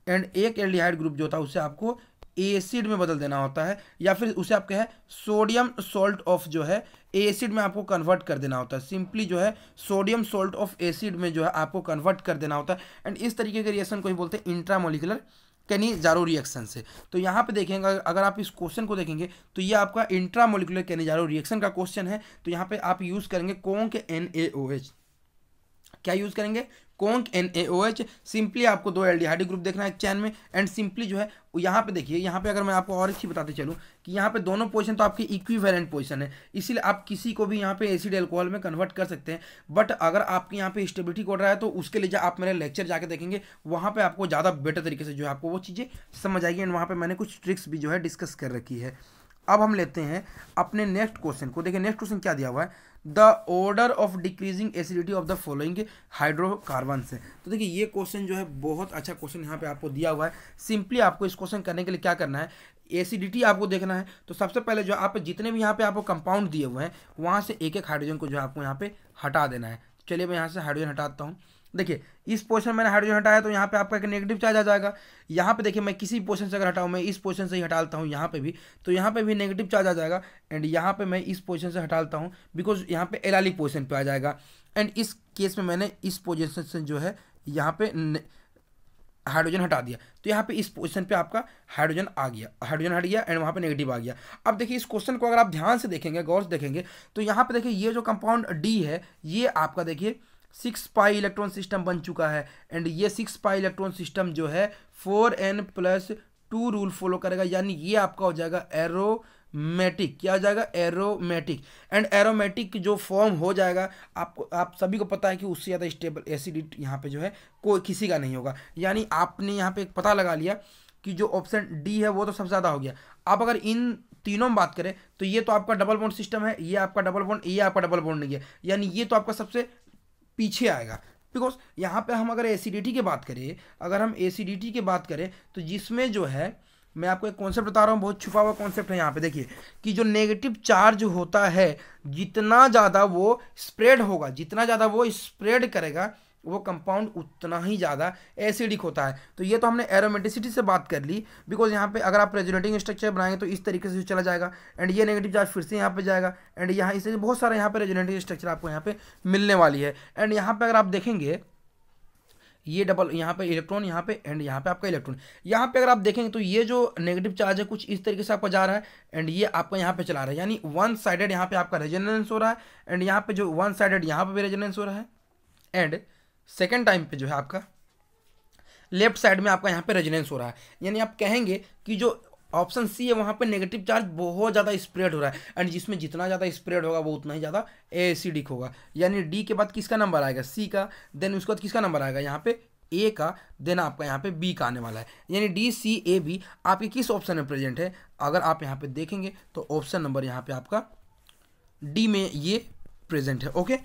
Speaker 1: एंड एक एल्डिहाइड ग्रुप जो होता है उसे आपको एसिड में बदल देना होता है, या फिर उसे आप कहें सोडियम सॉल्ट ऑफ जो है एसिड में आपको कन्वर्ट कर देना होता है। सिंपली जो है सोडियम सॉल्ट ऑफ एसिड में जो है आपको कन्वर्ट कर देना होता है एंड इस तरीके के रिएक्शन को ही बोलते हैं इंट्रामोलिकुलर केनिजारो रिएक्शन से। तो यहाँ पे देखेंगे अगर आप इस क्वेश्चन को देखेंगे तो ये आपका इंट्रामोलिकुलर केनिजारो रिएक्शन का क्वेश्चन है। तो यहाँ पे आप यूज़ करेंगे कॉन्क NaOH। क्या यूज़ करेंगे, कॉन्क NaOH। सिंपली आपको 2 एल्डिहाइड ग्रुप देखना है एक चैन में एंड सिंपली जो है यहाँ पे देखिए, यहाँ पे अगर मैं आपको और एक चीज़ बताते चलूँ कि यहाँ पे दोनों पोजीशन तो आपकी इक्विवेलेंट पोजीशन है, इसीलिए आप किसी को भी यहाँ पे एसिड एल्कोहल में कन्वर्ट कर सकते हैं। बट अगर आपके यहाँ पे स्टेबिलिटी कोड रहा है तो उसके लिए आप मेरे लेक्चर जाके देखेंगे, वहाँ पे आपको ज़्यादा बेटर तरीके से जो है आपको वो चीज़ें समझ आएगी एंड वहाँ पर मैंने कुछ ट्रिक्स भी जो है डिस्कस कर रखी है। अब हम लेते हैं अपने नेक्स्ट क्वेश्चन को। देखिए नेक्स्ट क्वेश्चन क्या दिया हुआ है, the order of decreasing acidity of the following hydrocarbon से। तो देखिए ये क्वेश्चन जो है बहुत अच्छा क्वेश्चन यहाँ पे आपको दिया हुआ है। सिंपली आपको इस क्वेश्चन करने के लिए क्या करना है, एसिडिटी आपको देखना है। तो सबसे पहले जो आप जितने भी यहाँ पे आपको कंपाउंड दिए हुए हैं वहाँ से एक एक हाइड्रोजन को जो आपको यहाँ पे हटा देना है। चलिए मैं यहाँ से हाइड्रोजन हटाता हूँ। देखिए इस पोजीशन मैंने हाइड्रोजन हटाया तो यहाँ पे आपका एक नेगेटिव चार्ज आ जाएगा। यहाँ पे देखिए मैं किसी पोजीशन से अगर हटाऊँ, मैं इस पोजीशन से ही हटाता हूँ यहाँ पे भी, तो यहाँ पे भी नेगेटिव चार्ज आ जाएगा। एंड यहाँ पे मैं इस पोजीशन से हटाता हूँ बिकॉज यहाँ पे एलालिक पोजीशन पे आ जाएगा। एंड इस केस में मैंने इस पोजीशन से जो है यहाँ पे हाइड्रोजन हटा दिया, तो यहाँ पे इस पोजीशन पे आपका हाइड्रोजन आ गया, हाइड्रोजन हट गया एंड वहाँ पे नेगेटिव आ गया। अब देखिए इस क्वेश्चन को अगर आप ध्यान से देखेंगे, गौर से देखेंगे, तो यहाँ पे देखिए ये जो कंपाउंड डी है ये आपका देखिए 6 पाई इलेक्ट्रॉन सिस्टम बन चुका है। एंड ये 6 पाई इलेक्ट्रॉन सिस्टम जो है 4n+2 रूल फॉलो करेगा, यानी ये आपका हो जाएगा एरोमेटिक। क्या हो जाएगा? एरोमेटिक। एंड एरोमेटिक जो फॉर्म हो जाएगा, आपको आप सभी को पता है कि उससे ज़्यादा स्टेबल एसिडिटी यहाँ पे जो है कोई किसी का नहीं होगा। यानी आपने यहाँ पे एक पता लगा लिया कि जो ऑप्शन डी है वो तो सबसे ज़्यादा हो गया। अब अगर इन तीनों में बात करें तो ये तो आपका डबल बॉन्ड सिस्टम है, ये आपका डबल बॉन्ड, ये आपका डबल बॉन्ड नहीं है, यानी ये तो आपका सबसे पीछे आएगा। बिकॉज यहाँ पे हम अगर एसिडिटी की बात करें, अगर हम एसिडिटी की बात करें तो जिसमें जो है, मैं आपको एक कॉन्सेप्ट बता रहा हूँ, बहुत छुपा हुआ कॉन्सेप्ट है यहाँ पे। देखिए कि जो नेगेटिव चार्ज होता है जितना ज़्यादा वो स्प्रेड होगा, जितना ज़्यादा वो स्प्रेड करेगा वो कंपाउंड उतना ही ज़्यादा एसिडिक होता है। तो ये तो हमने एरोमेटिसिटी से बात कर ली, बिकॉज यहाँ पे अगर आप रेजोनेटिंग स्ट्रक्चर बनाएंगे तो इस तरीके से चला जाएगा। एंड ये नेगेटिव चार्ज फिर से यहाँ पे जाएगा एंड यहाँ इससे बहुत सारा यहाँ पे रेजोनेटिंग स्ट्रक्चर आपको यहाँ पे मिलने वाली है। एंड यहाँ पे अगर आप देखेंगे ये डबल यहाँ पे इलेक्ट्रॉन, यहाँ पे एंड यहाँ पे आपका इलेक्ट्रॉन, यहाँ पे अगर आप देखेंगे तो ये जो नेगेटिव चार्ज है कुछ इस तरीके से आपका जा रहा है एंड ये आपका यहाँ पे चला रहा है, यानी वन साइडेड यहाँ पे आपका रेजोनेंस हो रहा है एंड यहाँ पे जो वन साइडेड यहाँ पे भी रेजोनेंस हो रहा है। एंड सेकेंड टाइम पे जो है आपका लेफ्ट साइड में आपका यहाँ पे रेजोनेंस हो रहा है, यानी आप कहेंगे कि जो ऑप्शन सी है वहाँ पे नेगेटिव चार्ज बहुत ज़्यादा स्प्रेड हो रहा है एंड जिसमें जितना ज़्यादा स्प्रेड होगा वो उतना ही ज़्यादा एसिडिक होगा। यानी डी के बाद किसका नंबर आएगा? सी का। देन उसके बाद किसका नंबर आएगा? यहाँ पे ए का। देन आपका यहाँ पे बी का आने वाला है, यानी डी सी ए बी आपके किस ऑप्शन में प्रेजेंट है? अगर आप यहाँ पे देखेंगे तो ऑप्शन नंबर यहाँ पे आपका डी में ये प्रेजेंट है। ओके,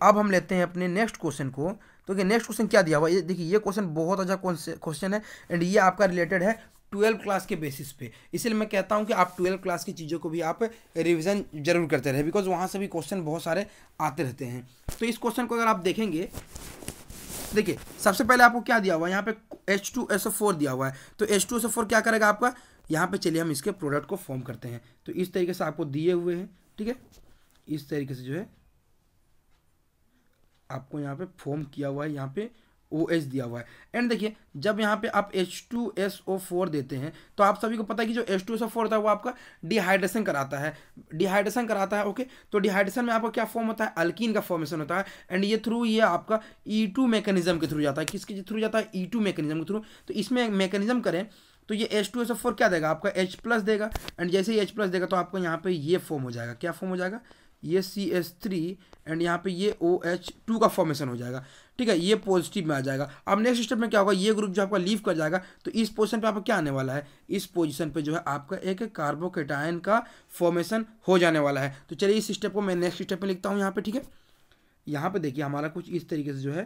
Speaker 1: अब हम लेते हैं अपने नेक्स्ट क्वेश्चन को। तो नेक्स्ट क्वेश्चन क्या दिया हुआ है? ये देखिए ये क्वेश्चन बहुत अच्छा क्वेश्चन है एंड ये आपका रिलेटेड है 12 क्लास के बेसिस पे। इसलिए मैं कहता हूँ कि आप 12 क्लास की चीज़ों को भी आप रिवीजन जरूर करते रहे, बिकॉज वहाँ से भी क्वेश्चन बहुत सारे आते रहते हैं। तो इस क्वेश्चन को अगर आप देखेंगे, देखिए सबसे पहले आपको क्या दिया हुआ है? यहाँ पे H2SO4 दिया हुआ है। तो H2SO4 क्या करेगा आपका? यहाँ पे चलिए हम इसके प्रोडक्ट को फॉर्म करते हैं। तो इस तरीके से आपको दिए हुए हैं, ठीक है, इस तरीके से जो है आपको यहाँ पे फॉर्म किया हुआ है, यहाँ पे OH दिया हुआ है। एंड देखिए जब यहाँ पे आप H2SO4 देते हैं तो आप सभी को पता है कि जो H2SO4 होता है वो आपका डिहाइड्रेशन कराता है, डिहाइड्रेशन कराता है। ओके, तो डिहाइड्रेशन में आपका क्या फॉर्म होता है? अल्कीन का फॉर्मेशन होता है एंड ये थ्रू ये आपका E2 मैकेनिज्म के थ्रू जाता है। किसके थ्रू जाता है? E2 मैकेनिज्म के थ्रू। तो इसमें मैकेनिज्म करें तो ये H2SO4 क्या देगा? आपका H+ देगा एंड जैसे ही H+ देगा तो आपको यहाँ पे ये फॉर्म हो जाएगा। क्या फॉर्म हो जाएगा? ये CH3 एंड यहाँ पे ये OH2 का फॉर्मेशन हो जाएगा, ठीक है, ये पॉजिटिव में आ जाएगा। अब नेक्स्ट स्टेप में क्या होगा? ये ग्रुप जो आपका लीव कर जाएगा तो इस पोजीशन पे आपका क्या आने वाला है? इस पोजीशन पे जो है आपका एक कार्बोकेटायन का फॉर्मेशन हो जाने वाला है। तो चलिए इस स्टेप को मैं नेक्स्ट स्टेप में लिखता हूँ यहाँ पे, ठीक है। यहाँ पे देखिए हमारा कुछ इस तरीके से जो है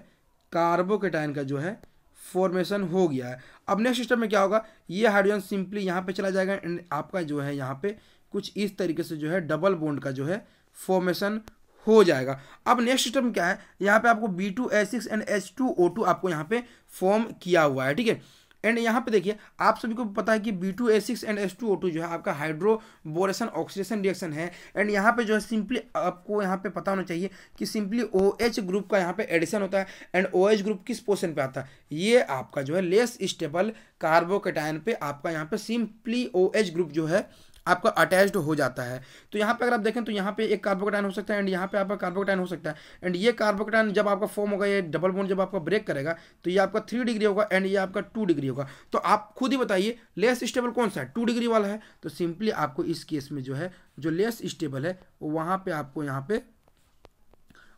Speaker 1: कार्बोकेटायन का जो है फॉर्मेशन हो गया है। अब नेक्स्ट स्टेप में क्या होगा? ये हाइड्रोजन सिंपली यहाँ पे चला जाएगा एंड आपका जो है यहाँ पे कुछ इस तरीके से जो है डबल बॉन्ड का जो है फॉर्मेशन हो जाएगा। अब नेक्स्ट स्टेप क्या है? यहाँ पे आपको B2H6 एंड H2O2 आपको यहाँ पे फॉर्म किया हुआ है, ठीक है। एंड यहाँ पे देखिए आप सभी को पता है कि B2H6 एंड H2O2 जो है आपका हाइड्रोबोरेशन ऑक्सीडेशन रिएक्शन है एंड यहाँ पे जो है सिंपली आपको यहाँ पे पता होना चाहिए कि सिंपली OH ग्रुप का यहाँ पे एडिशन होता है एंड OH ग्रुप किस पोजीशन पे आता है? ये आपका जो है लेस स्टेबल कार्बोकेटायन पे आपका यहाँ पे सिंपली OH ग्रुप जो है आपका अटैच्ड हो जाता है। तो यहाँ पे अगर आप देखें तो यहाँ पे एक कार्बोकेटायन हो सकता है एंड यहाँ पे आपका कार्बोकेटायन हो सकता है एंड ये कार्बोकेटायन जब आपका फॉर्म होगा, ये डबल बॉन्ड जब आपका ब्रेक करेगा तो ये आपका 3 डिग्री होगा एंड ये आपका 2 डिग्री होगा। तो आप खुद ही बताइए लेस स्टेबल कौन सा है? 2 डिग्री वाला है। तो सिंपली आपको इस केस में जो है जो लेस स्टेबल है वहाँ पे आपको यहाँ पे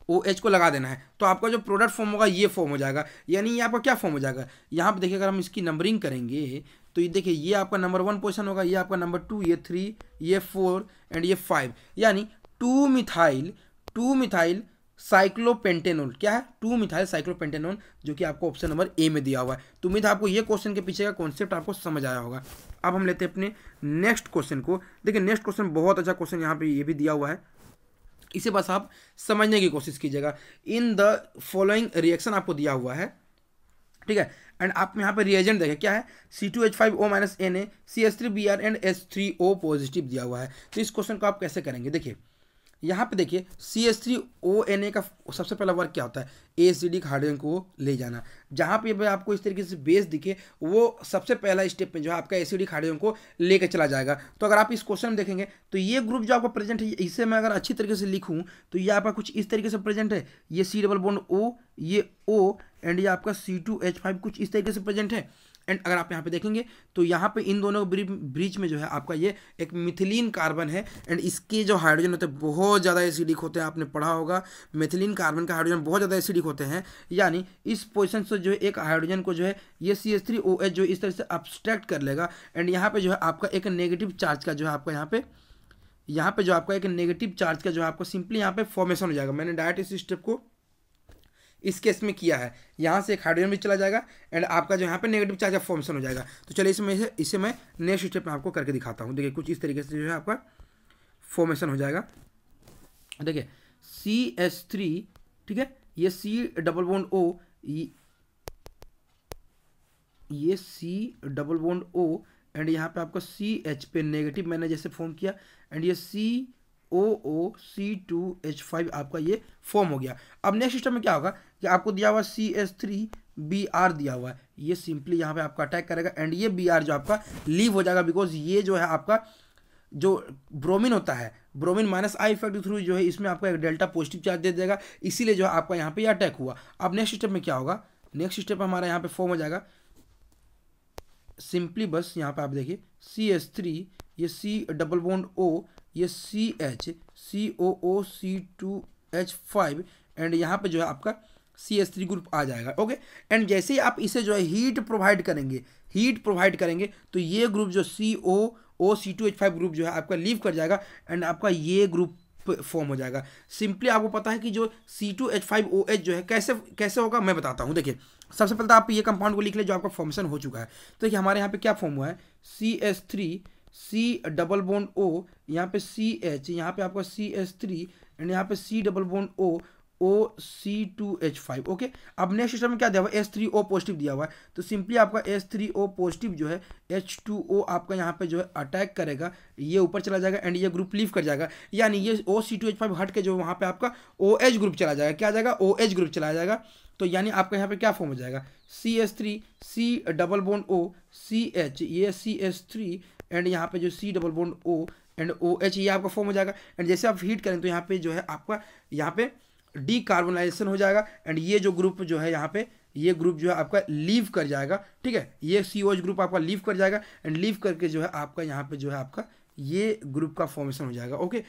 Speaker 1: OH को लगा देना है, तो आपका जो प्रोडक्ट फॉर्म होगा ये फॉर्म हो जाएगा। यानी ये आपका क्या फॉर्म हो जाएगा? यहाँ पे देखिए अगर हम इसकी नंबरिंग करेंगे तो ये देखिए ये आपका नंबर 1 पोजीशन होगा, ये आपका नंबर 2, ये 3, ये 4 एंड ये 5, यानी 2 मिथाइल साइक्लोपेंटेनोल। क्या है? 2 मिथाइल साइक्लोपेंटेनोल, जो कि आपको ऑप्शन नंबर ए में दिया हुआ है। तो उम्मीद है आपको ये क्वेश्चन के पीछे का कॉन्सेप्ट आपको समझ आया होगा। अब हम लेते हैं अपने नेक्स्ट क्वेश्चन को। देखिए नेक्स्ट क्वेश्चन बहुत अच्छा क्वेश्चन यहाँ पे ये भी दिया हुआ है इसे बस आप समझने की कोशिश कीजिएगा। इन द फॉलोइंग रिएक्शन आपको दिया हुआ है, ठीक है। एंड आप यहाँ पे रिएजेंट देखें क्या है, C2H5O minus Na, CH3Br and H3O positive दिया हुआ है। तो इस क्वेश्चन को आप कैसे करेंगे, देखिए यहाँ पे देखिए CH3ONa का सबसे पहला वर्क क्या होता है, एसिडिक हाइड्रोजन को ले जाना। जहाँ पे आपको इस तरीके से बेस दिखे वो सबसे पहला स्टेप में जो है आपका एसिडिक हाइड्रोजन को लेकर चला जाएगा। तो अगर आप इस क्वेश्चन में देखेंगे तो ये ग्रुप जो आपको प्रेजेंट है, इसे मैं अगर अच्छी तरीके से लिखूँ तो ये आपका कुछ इस तरीके से प्रेजेंट है, ये C डबल बॉन्ड O, ये O एंड ये आपका C2H5 कुछ इस तरीके से प्रेजेंट है। एंड अगर आप यहाँ पे देखेंगे तो यहाँ पे इन दोनों बीच में जो है आपका ये एक मिथिलीन कार्बन है एंड इसके जो हाइड्रोजन होते हैं बहुत ज़्यादा एसिडिक होते हैं। आपने पढ़ा होगा मिथिलीन कार्बन का हाइड्रोजन बहुत ज़्यादा एसिडिक होते हैं, यानी इस पोजीशन से जो है एक हाइड्रोजन को जो है ये CH3OH जो इस तरह से अब्स्ट्रैक्ट कर लेगा एंड यहाँ पे जो है आपका एक नेगेटिव चार्ज का जो है आपका यहाँ पे जो आपका एक नेगेटिव चार्ज का जो है आपको सिंपली यहाँ पे फॉर्मेशन हो जाएगा। मैंने डायरेक्ट इस स्टेप को इस केस में किया है, यहाँ से एक हाइड्रोजन भी चला जाएगा एंड आपका जो यहाँ पे नेगेटिव चार्ज का फॉर्मेशन हो जाएगा। तो चलिए इसे मैं नेक्स्ट स्टेप में आपको करके दिखाता हूँ। देखिए कुछ इस तरीके से जो है आपका फॉर्मेशन हो जाएगा। देखिए CH3, ठीक है, ये C डबल बॉन्ड O, ये C double bond O and यहाँ पे आपका CH पे नेगेटिव मैंने जैसे फॉर्म किया एंड ये COOC2H5 आपका ये फॉर्म हो गया। अब नेक्स्ट स्टेप में क्या होगा कि आपको दिया हुआ CH3Br दिया हुआ है, ये सिंपली यहाँ पे आपका अटैक करेगा एंड ये Br जो आपका लीव हो जाएगा, बिकॉज ये जो है आपका जो ब्रोमीन होता है, ब्रोमीन माइनस I इफेक्ट के थ्रू जो है इसमें आपका एक डेल्टा पॉजिटिव चार्ज दे देगा, इसीलिए जो है आपका यहाँ पे ये अटैक हुआ। अब नेक्स्ट स्टेप में क्या होगा, नेक्स्ट स्टेप हमारा यहाँ पे फॉर्म हो जाएगा सिंपली बस यहाँ पे आप देखिए CH3, ये C डबल बॉन्ड O, ये CH COOC2H5 एंड यहाँ पे जो है आपका CH3 ग्रुप आ जाएगा। ओके, एंड जैसे ही आप इसे जो है हीट प्रोवाइड करेंगे तो ये ग्रुप जो COOC2H5 ग्रुप जो है आपका लीव कर जाएगा एंड आपका ये ग्रुप फॉर्म हो जाएगा। सिंपली आपको पता है कि जो C2H5OH जो है कैसे होगा मैं बताता हूँ। देखिए सबसे पहले तो आप ये कंपाउंड को लिख ले जो आपका फॉर्मेशन हो चुका है। तो देखिए हमारे यहाँ पे क्या फॉर्म हुआ है, CH3 C double bond O, यहाँ पे CH, यहाँ पे आपका CH3 एंड यहाँ पे C double bond O OC2H5। Okay, अब नेक्स्ट सिस्टम में क्या दिया हुआ है, H3O पॉजिटिव दिया हुआ है। तो सिंपली आपका H3O पॉजिटिव जो है H2O आपका यहाँ पे जो है अटैक करेगा, ये ऊपर चला जाएगा एंड ये ग्रुप लीव कर जाएगा, यानी ये OC2H5 हट के जो वहाँ पे आपका OH ग्रुप चला जाएगा। क्या आ जाएगा, OH ग्रुप चला जाएगा। तो यानी आपका यहाँ पे क्या फॉर्म हो जाएगा, CH3 C double bond O CH, ये CH3 एंड यहाँ पे जो C double bond O and OH ये आपका फॉर्म हो जाएगा। एंड जैसे आप हीट करें तो यहाँ पे जो है आपका यहाँ पे डीकार्बोनाइजेशन हो जाएगा एंड ये जो ग्रुप जो है यहाँ पे ये ग्रुप जो है आपका लीव कर जाएगा। ठीक है, ये COH ग्रुप आपका लीव कर जाएगा एंड लीव करके जो है आपका यहाँ पे जो है आपका ये ग्रुप का फॉर्मेशन हो जाएगा। ओके,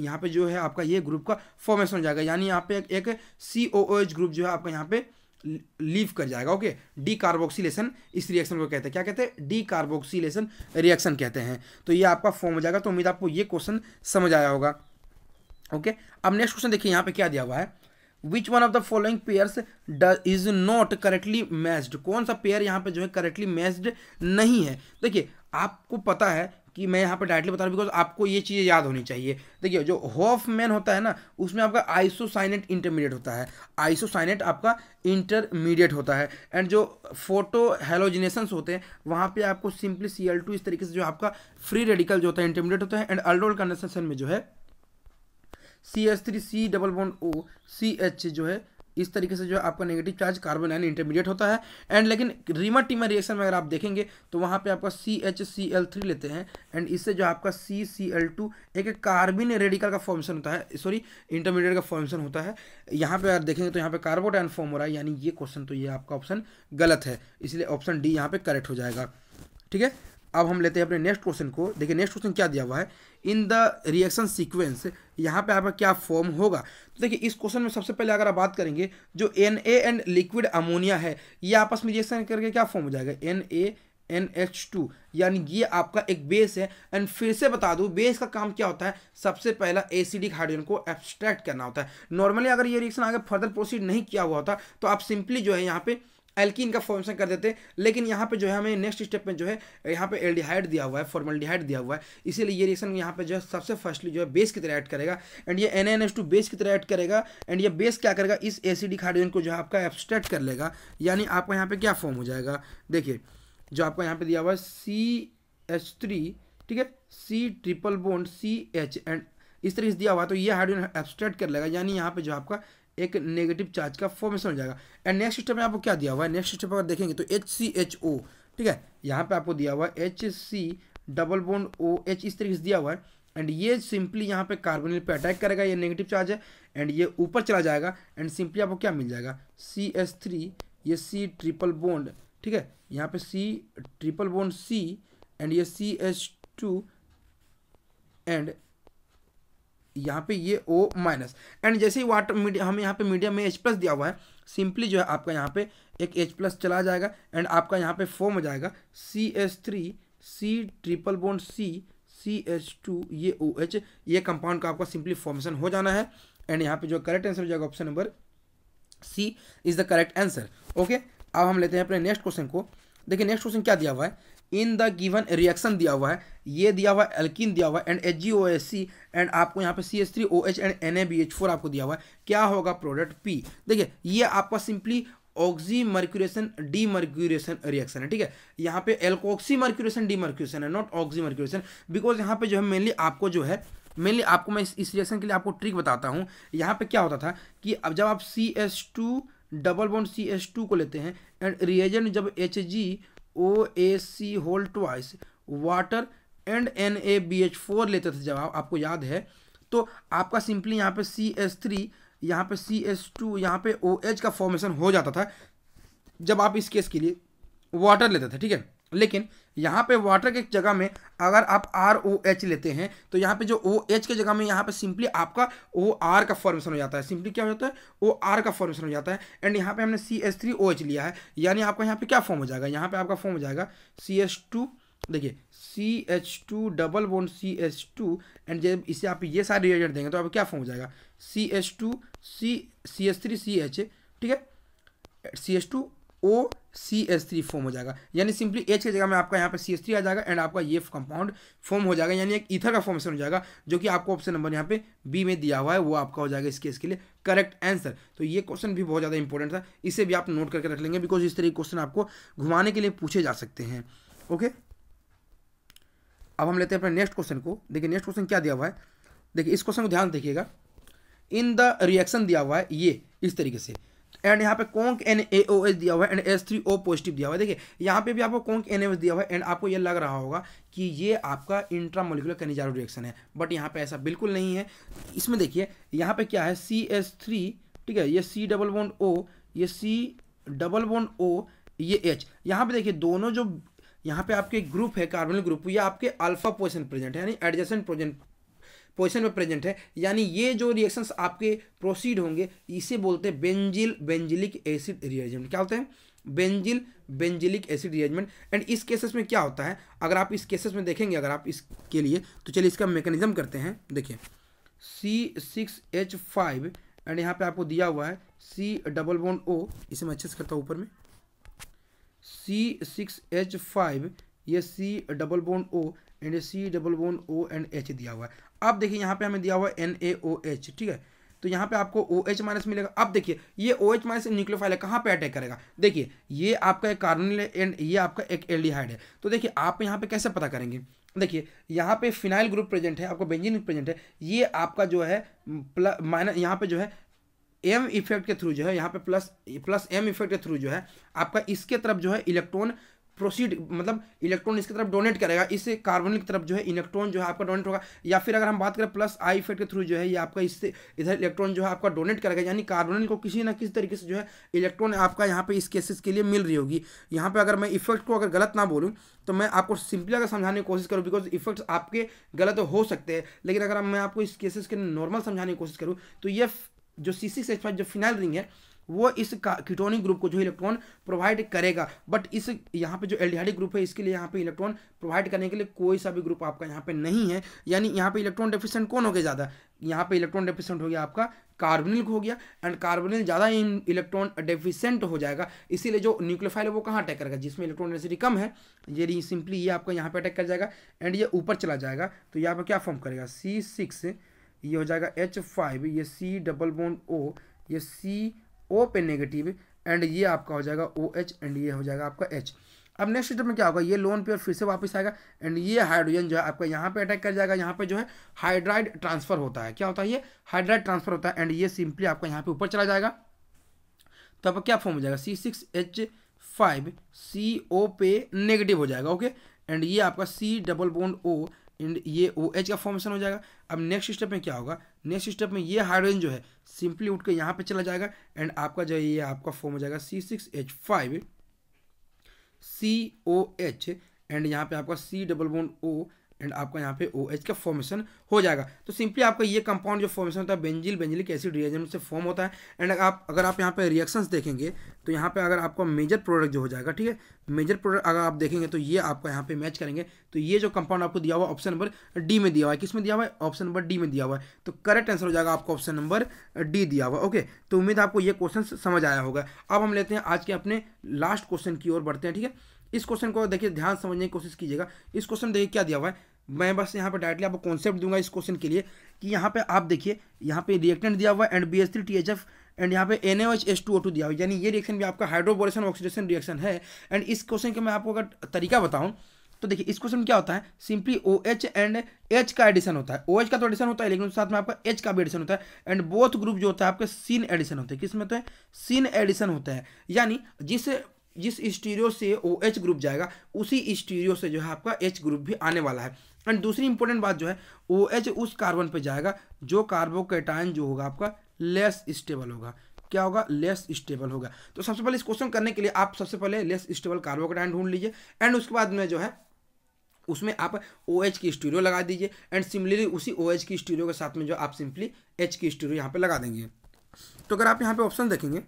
Speaker 1: यहाँ पे जो है आपका ये ग्रुप का फॉर्मेशन हो जाएगा, यानी यहाँ पे एक COOH ग्रुप जो है आपका यहाँ पे लीव कर जाएगा। ओके, डीकार्बोक्सिलेशन इस रिएक्शन को कहते हैं, क्या कहते हैं, डीकार्बोक्सिलेशन रिएक्शन कहते हैं। तो ये आपका फॉर्म हो जाएगा। तो उम्मीद आपको ये क्वेश्चन समझ आया होगा। ओके, अब नेक्स्ट क्वेश्चन देखिए यहाँ पे क्या दिया हुआ है, which one of the following pairs is not correctly matched. कौन सा पेयर यहाँ पे जो है करेक्टली मैच्ड नहीं है। देखिए आपको पता है कि मैं यहाँ पे डायरेक्टली बता रहा हूँ बिकॉज आपको ये चीज़ें याद होनी चाहिए। देखिए जो हॉफमैन होता है ना उसमें आपका आइसोसाइनेट इंटरमीडिएट होता है, आइसोसाइनेट आपका इंटरमीडिएट होता है एंड जो फोटो हेलोजिनेशंस होते हैं वहाँ पे आपको सिंपली Cl2 इस तरीके से जो आपका फ्री रेडिकल जो होता है इंटरमीडिएट होता है एंड अल्डोल कंडेंसेशन में जो है CH3 C double bond O CH जो है इस तरीके से जो है आपका negative charge carbon ion intermediate होता है एंड लेकिन रीमर टीमर रिएक्शन में अगर आप देखेंगे तो वहाँ पे आपका CHCl3 लेते हैं एंड इससे जो आपका CCl2 एक कार्बन रेडिकल का फॉर्मेशन होता है, सॉरी इंटरमीडिएट का फॉर्मेशन होता है। यहाँ पे अगर देखेंगे तो यहाँ पे कार्बोटाइन फॉर्म हो रहा है, यानी ये क्वेश्चन तो ये आपका ऑप्शन गलत है, इसलिए ऑप्शन डी यहाँ पे करेक्ट हो जाएगा। ठीक है, अब हम लेते हैं अपने नेक्स्ट क्वेश्चन को। देखिए नेक्स्ट क्वेश्चन क्या दिया हुआ है, इन द रिएक्शन सीक्वेंस यहाँ पे आपका क्या फॉर्म होगा। तो देखिए इस क्वेश्चन में सबसे पहले अगर आप बात करेंगे जो Na एंड लिक्विड अमोनिया है ये आपस में रिएक्शन करके क्या फॉर्म हो जाएगा, NaNH2, यानी ये आपका एक बेस है। एंड फिर से बता दूं बेस का काम क्या होता है, सबसे पहला एसिडिक हाइड्रोजन को एब्स्ट्रैक्ट करना होता है। नॉर्मली अगर ये रिएक्शन आगे फर्दर प्रोसीड नहीं किया हुआ होता तो आप सिंपली जो है यहाँ पे एल्कीन का फॉर्मेशन कर देते, लेकिन यहाँ पे जो है हमें नेक्स्ट स्टेप में जो है यहाँ पे एल्डिहाइड दिया हुआ है, फॉर्मल्डिहाइड दिया हुआ है, इसीलिए ये रिएक्शन यहाँ पे जो है सबसे फर्स्टली जो है बेस की तरह ऐड करेगा एंड ये NaNH2 बेस की तरह ऐड करेगा एंड ये बेस क्या करेगा, इस एसिडिक हाइड्रोजन को जो है आपका एब्स्ट्रैक्ट कर लेगा, यानी आपका यहाँ पे क्या फॉर्म हो जाएगा, देखिए जो आपका यहाँ पे दिया हुआ है CH3, ठीक है, C triple bond CH and इस तरीके से दिया हुआ है, तो ये हाइड्रोजन एब्स्ट्रैक्ट कर लेगा, यानी यहाँ पे जो आपका एक नेगेटिव चार्ज का फॉर्मेशन हो जाएगा। एंड नेक्स्ट स्टेप में आपको क्या दिया हुआ है, नेक्स्ट स्टेप अगर देखेंगे तो HCHO, ठीक है, यहाँ पे आपको दिया हुआ है HC डबल बॉन्ड OH इस तरीके से दिया हुआ है एंड ये सिंपली यहाँ पे कार्बोनिल पे अटैक करेगा, ये नेगेटिव चार्ज है एंड ये ऊपर चला जाएगा एंड सिंपली आपको क्या मिल जाएगा, CH3, ये C ट्रिपल बॉन्ड, ठीक है, यहाँ पे C triple bond C and ये CH2 एंड यहाँ पे ये O माइनस एंड जैसे ही वाटर मीडियम हमें यहाँ पे मीडियम में H+ दिया हुआ है, सिंपली जो है आपका यहाँ पे एक H+ चला जाएगा एंड आपका यहाँ पे फॉर्म हो जाएगा CH3 C triple bond C CH2 ये OH, ये कंपाउंड का आपका सिंपली फॉर्मेशन हो जाना है एंड यहाँ पे जो करेक्ट आंसर हो जाएगा option number C is the correct answer. Okay, अब हम लेते हैं अपने नेक्स्ट क्वेश्चन को। देखिए नेक्स्ट क्वेश्चन क्या दिया हुआ है, इन द गिवन रिएक्शन दिया हुआ है, ये दिया हुआ है एल्कीन दिया हुआ है एंड HgOSC एंड आपको यहाँ पे CH3OH एंड NaBH4 आपको दिया हुआ है, क्या होगा प्रोडक्ट P। देखिए ये आपका सिंपली ऑक्सीमर्क्यूरेशन डीमर्क्यूरेशन रिएक्शन है, ठीक है, यहाँ पे एल्कोक्सीमर्क्यूरेशन डीमर्क्यूरेशन है, नॉट ऑक्सीमर्क्यूरेशन, बिकॉज यहाँ पे जो है मेनली आपको मैं इस रिएक्शन के लिए आपको ट्रिक बताता हूँ। यहाँ पे क्या होता था कि अब जब आप CH2 डबल बॉन्ड CH2 को लेते हैं एंड रिएजेंट जब HgOAC whole twice water and NaBH4 लेते थे, जब आपको याद है, तो आपका सिंपली यहाँ पे CH3 यहाँ पे CH2 यहाँ पे OH का फॉर्मेशन हो जाता था जब आप इस केस के लिए वाटर लेते थे, ठीक है, लेकिन यहाँ पे वाटर के जगह में अगर आप ROH लेते हैं तो यहाँ पे जो OH के जगह में यहाँ पे सिंपली आपका OR का फॉर्मेशन हो जाता है, सिंपली क्या हो जाता है, OR का फॉर्मेशन हो जाता है एंड यहाँ पे हमने CH3OH लिया है, यानी आपका यहाँ पे क्या फॉर्म हो जाएगा, यहाँ पे आपका फॉर्म हो जाएगा CH2, देखिए CH2 double bond CH2 and जब इसे आप ये सारे रिएजेंट देंगे तो आप क्या फॉर्म हो जाएगा, CH2 CH3CH, ठीक है, CH2O CH3 फॉर्म हो जाएगा, यानी सिंपली H की जगह में आपका यहाँ पे CH3 आ जाएगा एंड आपका ये कंपाउंड फॉर्म हो जाएगा, यानी एक ईथर का फॉर्मेशन हो जाएगा, जो कि आपको ऑप्शन नंबर यहाँ पे B में दिया हुआ है, वो आपका हो जाएगा इस केस के लिए करेक्ट आंसर। तो ये क्वेश्चन भी बहुत ज़्यादा इंपॉर्टेंट था, इसे भी आप नोट करके रख लेंगे, बिकॉज इस तरह के क्वेश्चन आपको घुमाने के लिए पूछे जा सकते हैं। ओके, अब हम लेते हैं अपने नेक्स्ट क्वेश्चन को। देखिए नेक्स्ट क्वेश्चन क्या दिया हुआ है, देखिए इस क्वेश्चन को ध्यान देखिएगा, इन द रिएक्शन दिया हुआ है ये इस तरीके से एंड यहाँ पे कॉन्क NaOH दिया हुआ है एंड H3O पॉजिटिव दिया हुआ है। देखिए यहाँ पे भी आपको कॉन्क NaOH दिया हुआ है एंड आपको ये लग रहा होगा कि ये आपका इंट्रामोलिकुलर कैनिजारो रिएक्शन है, बट यहाँ पे ऐसा बिल्कुल नहीं है। इसमें देखिए यहाँ पे क्या है CH3, ठीक है, ये C डबल बॉन्ड O, ये C डबल बॉन्ड O, ये H, यहाँ पे देखिए दोनों जो यहाँ पे आपके ग्रुप है कार्बोनिल ग्रुप, ये आपके अल्फा पोजीशन प्रेजेंट है, यानी एडजेसेंट पोजीशन में प्रेजेंट है, यानी ये जो रिएक्शंस आपके प्रोसीड होंगे इसे बोलते हैं बेंजिलिक एसिड रिएजेंट। क्या होते हैं, बेंजिलिक एसिड रिएजेंट। एंड इस केसेस में क्या होता है, अगर आप इस केसेस में देखेंगे, अगर आप इसके लिए, तो चलिए इसका मैकेनिज्म करते हैं। देखिए C6H5 एंड यहाँ पे आपको दिया हुआ है C डबल बॉन्ड O, इसे मैं अच्छे से करता हूँ ऊपर में, C6H5 ये C double bond O and C double bond O and H दिया हुआ है। अब देखिए यहाँ पे हमें दिया हुआ है NaOH, ठीक है, तो यहाँ पे आपको OH माइनस मिलेगा। अब देखिए ये OH माइनस न्यूक्लियोफाइल है, कहाँ पे अटैक करेगा, देखिए ये आपका एक कार्बोनिल एंड ये आपका एक एल्डिहाइड है। तो देखिए आप यहाँ पे कैसे पता करेंगे, देखिए यहाँ पे फिनाइल ग्रुप प्रेजेंट है, आपका बेंजीन प्रेजेंट है, ये आपका जो है माइनस यहाँ पे जो है M इफेक्ट के थ्रू जो है यहाँ पे प्लस M इफेक्ट के थ्रू जो है आपका इसके तरफ जो है इलेक्ट्रॉन प्रोसीड, मतलब इलेक्ट्रॉन इसकी तरफ डोनेट करेगा, इससे कार्बोनिल की तरफ जो है इलेक्ट्रॉन जो है आपका डोनेट होगा, या फिर अगर हम बात करें प्लस I इफेक्ट के थ्रू जो है ये आपका इससे इधर इलेक्ट्रॉन जो है आपका डोनेट करेगा, यानी कार्बोनिल को किसी ना किसी तरीके से जो है इलेक्ट्रॉन आपका यहाँ पे इस केसेस के लिए मिल रही होगी। यहाँ पे अगर मैं इफेक्ट को अगर गलत ना बोलूँ तो मैं आपको सिंपली अगर समझाने की कोशिश करूँ, बिकॉज इफेक्ट्स आपके गलत हो सकते हैं, लेकिन अगर मैं आपको इस केसेस के नॉर्मल समझाने की कोशिश करूँ तो ये जो C6H5 जो फिनाइल रिंग है वो इस कीटोनिक ग्रुप को जो इलेक्ट्रॉन प्रोवाइड करेगा, बट इस यहाँ पे जो एल्डिहाइडिक ग्रुप है इसके लिए यहाँ पे इलेक्ट्रॉन प्रोवाइड करने के लिए कोई सा भी ग्रुप आपका यहाँ पे नहीं है, यानी यहाँ पे इलेक्ट्रॉन डेफिशिएंट कौन हो गया ज़्यादा, यहाँ पे इलेक्ट्रॉन डेफिशिएंट हो गया आपका कार्बोनिल हो गया, एंड कार्बोनिल ज़्यादा इलेक्ट्रॉन डेफिशिएंट हो जाएगा, इसीलिए जो न्यूक्लियोफाइल है वो कहाँ अटैक करेगा, जिसमें इलेक्ट्रॉन डेंसिटी कम है, ये सिंपली ये आपका यहाँ पे अटैक कर जाएगा एंड ये ऊपर चला जाएगा, तो यहाँ पर क्या फॉर्म करेगा C6, ये हो जाएगा H5, ये C डबल बॉन्ड O, ये CO पे नेगेटिव, एंड ये आपका हो जाएगा OH, एंड ये हो जाएगा आपका H। अब नेक्स्ट स्टेप में क्या होगा, ये लोन पेयर फिर से वापस आएगा एंड ये हाइड्रोजन जो है आपका यहाँ पे अटैक कर जाएगा, यहाँ पे जो है हाइड्राइड ट्रांसफर होता है, क्या होता है ये हाइड्राइड ट्रांसफर होता है, एंड ये सिंपली आपका यहाँ पे ऊपर चला जाएगा, तो आपका क्या फॉर्म हो जाएगा C6H5 CO पे नेगेटिव हो जाएगा, ओके, एंड ये आपका C double bond O and ये OH का फॉर्मेशन हो जाएगा। अब नेक्स्ट स्टेप में क्या होगा, नेक्स्ट स्टेप में ये हाइड्रोजन जो है सिंपली उठ के यहाँ पे चला जाएगा एंड आपका जो है ये आपका फॉर्म हो जाएगा C6H5 COH, एंड यहाँ पे आपका C double bond O and आपका यहाँ पे OH का फॉर्मेशन हो जाएगा। तो सिंपली आपका ये कंपाउंड जो फॉर्मेशन होता है बेंजिलिक एसिड रिएजेंट से फॉर्म होता है, एंड अगर आप यहाँ पे रिएक्शंस देखेंगे तो यहाँ पे अगर आपका मेजर प्रोडक्ट जो हो जाएगा, ठीक है, मेजर प्रोडक्ट अगर आप देखेंगे तो ये आपका यहाँ पे मैच करेंगे, तो ये जो कंपाउंड आपको दिया हुआ ऑप्शन नंबर डी में दिया हुआ है, किस में दिया हुआ है, ऑप्शन नंबर डी में दिया हुआ है, तो करेक्ट आंसर हो जाएगा आपको ऑप्शन नंबर डी दिया हुआ, ओके। तो उम्मीद है आपको ये क्वेश्चन समझ आया होगा। अब हम लेते हैं आज के अपने लास्ट क्वेश्चन की ओर बढ़ते हैं, ठीक है। इस क्वेश्चन को देखिए ध्यान समझने की कोशिश कीजिएगा। इस क्वेश्चन देखिए क्या दिया हुआ है, मैं बस यहाँ पे डायरेक्टली आपको कॉन्सेप्ट दूंगा इस क्वेश्चन के लिए कि यहाँ पे आप देखिए यहाँ पे रिएक्टेंट दिया हुआ है एंड BH3THF एंड यहाँ पे NaOH दिया हुआ है, यानी ये रिएक्शन भी आपका हाइड्रोबोरेशन ऑक्सीडेशन रिएक्शन है। एंड इस क्वेश्चन के मैं आपको अगर तरीका बताऊँ तो देखिए इस क्वेश्चन में क्या होता है, सिंपली OH एंड H का एडिशन होता है, OH का तो एडिशन होता है लेकिन साथ में आपका H का भी एडिशन होता है, एंड बोथ ग्रुप जो होता है आपके सीन एडिशन होते हैं, किस में होता है, सीन एडिशन होता है, यानी जिस स्टीरियो से OH ग्रुप जाएगा उसी स्टीरियो से जो है आपका H ग्रुप भी आने वाला है। एंड दूसरी इंपॉर्टेंट बात जो है OH उस कार्बन पे जाएगा जो कार्बोकैटायन जो होगा आपका लेस स्टेबल होगा, क्या होगा, लेस स्टेबल होगा। तो सबसे पहले इस क्वेश्चन करने के लिए आप सबसे पहले लेस स्टेबल कार्बोकैटायन ढूंढ लीजिए, एंड उसके बाद में जो है उसमें आप OH की स्टीरियो लगा दीजिए, एंड सिमिलरली उसी OH की स्टीरियो के साथ में जो आप सिंपली H की स्टीरियो यहाँ पे लगा देंगे। तो अगर आप यहाँ पे ऑप्शन देखेंगे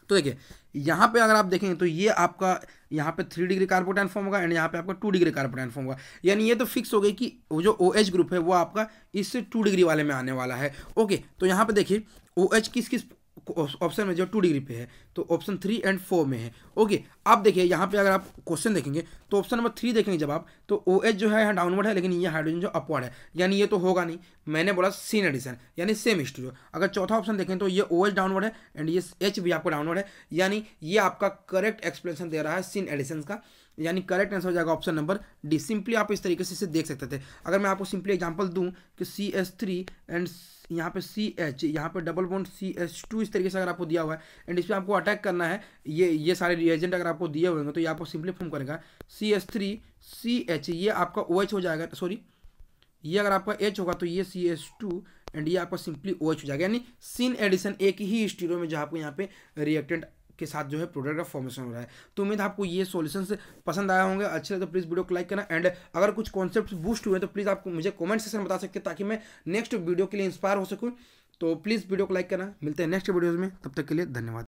Speaker 1: तो देखिए यहाँ पे अगर आप देखेंगे तो ये आपका यहाँ पे 3 डिग्री कार्बोकैटायन फॉर्म होगा एंड यहाँ पे आपका 2 डिग्री कार्बोकैटायन फॉर्म होगा, यानी ये तो फिक्स हो गई कि वो जो OH ग्रुप है वो आपका इससे 2 डिग्री वाले में आने वाला है, ओके। तो यहाँ पे देखिए OH किस किस ऑप्शन में जो 2 डिग्री पे है, तो ऑप्शन 3 एंड 4 में है, ओके। अब देखिए यहाँ पे अगर आप क्वेश्चन देखेंगे तो ऑप्शन नंबर 3 देखेंगे जब आप, तो OH जो है यहाँ डाउनवर्ड है लेकिन ये हाइड्रोजन जो अपवर्ड है, यानी ये तो होगा नहीं, मैंने बोला सीन एडिशन यानी सेम स्टीरियो। अगर चौथा ऑप्शन देखें तो ये OH डाउनवर्ड है एंड ये H भी आपको डाउनवर्ड है, यानी ये आपका करेक्ट एक्सप्लेनेशन दे रहा है सीन एडिशन का, यानी करेक्ट आंसर हो जाएगा ऑप्शन नंबर डी। सिंपली आप इस तरीके से इसे देख सकते थे। अगर मैं आपको सिंपली एग्जांपल दूं कि CH3 एंड यहाँ पे CH, यहाँ पे डबल बॉन्ड CH2 इस तरीके से अगर आपको दिया हुआ है एंड इस पर आपको अटैक करना है, ये सारे रिएजेंट अगर आपको दिए हुए होंगे तो ये आपको सिंपली फॉर्म करेगा CH3 CH, ये आपका OH हो जाएगा, सॉरी ये अगर आपका H होगा तो ये CH2 एंड ये आपका सिंपली OH हो जाएगा, यानी सीन एडिशन एक ही स्टीरियो में जो आपको यहाँ पे रिएक्टेंट के साथ जो है प्रोडक्ट का फॉर्मेशन हो रहा है। तो उम्मीद है आपको ये सॉल्यूशंस पसंद आया होंगे, अच्छे लगे तो प्लीज़ वीडियो को लाइक करना, एंड अगर कुछ कॉन्सेप्ट बूस्ट हुए तो प्लीज़ आप मुझे कमेंट सेक्शन में बता सकते हैं ताकि मैं नेक्स्ट वीडियो के लिए इंस्पायर हो सकूँ। तो प्लीज़ वीडियो को लाइक करना, मिलते हैं नेक्स्ट वीडियोज़ में, तब तक के लिए धन्यवाद।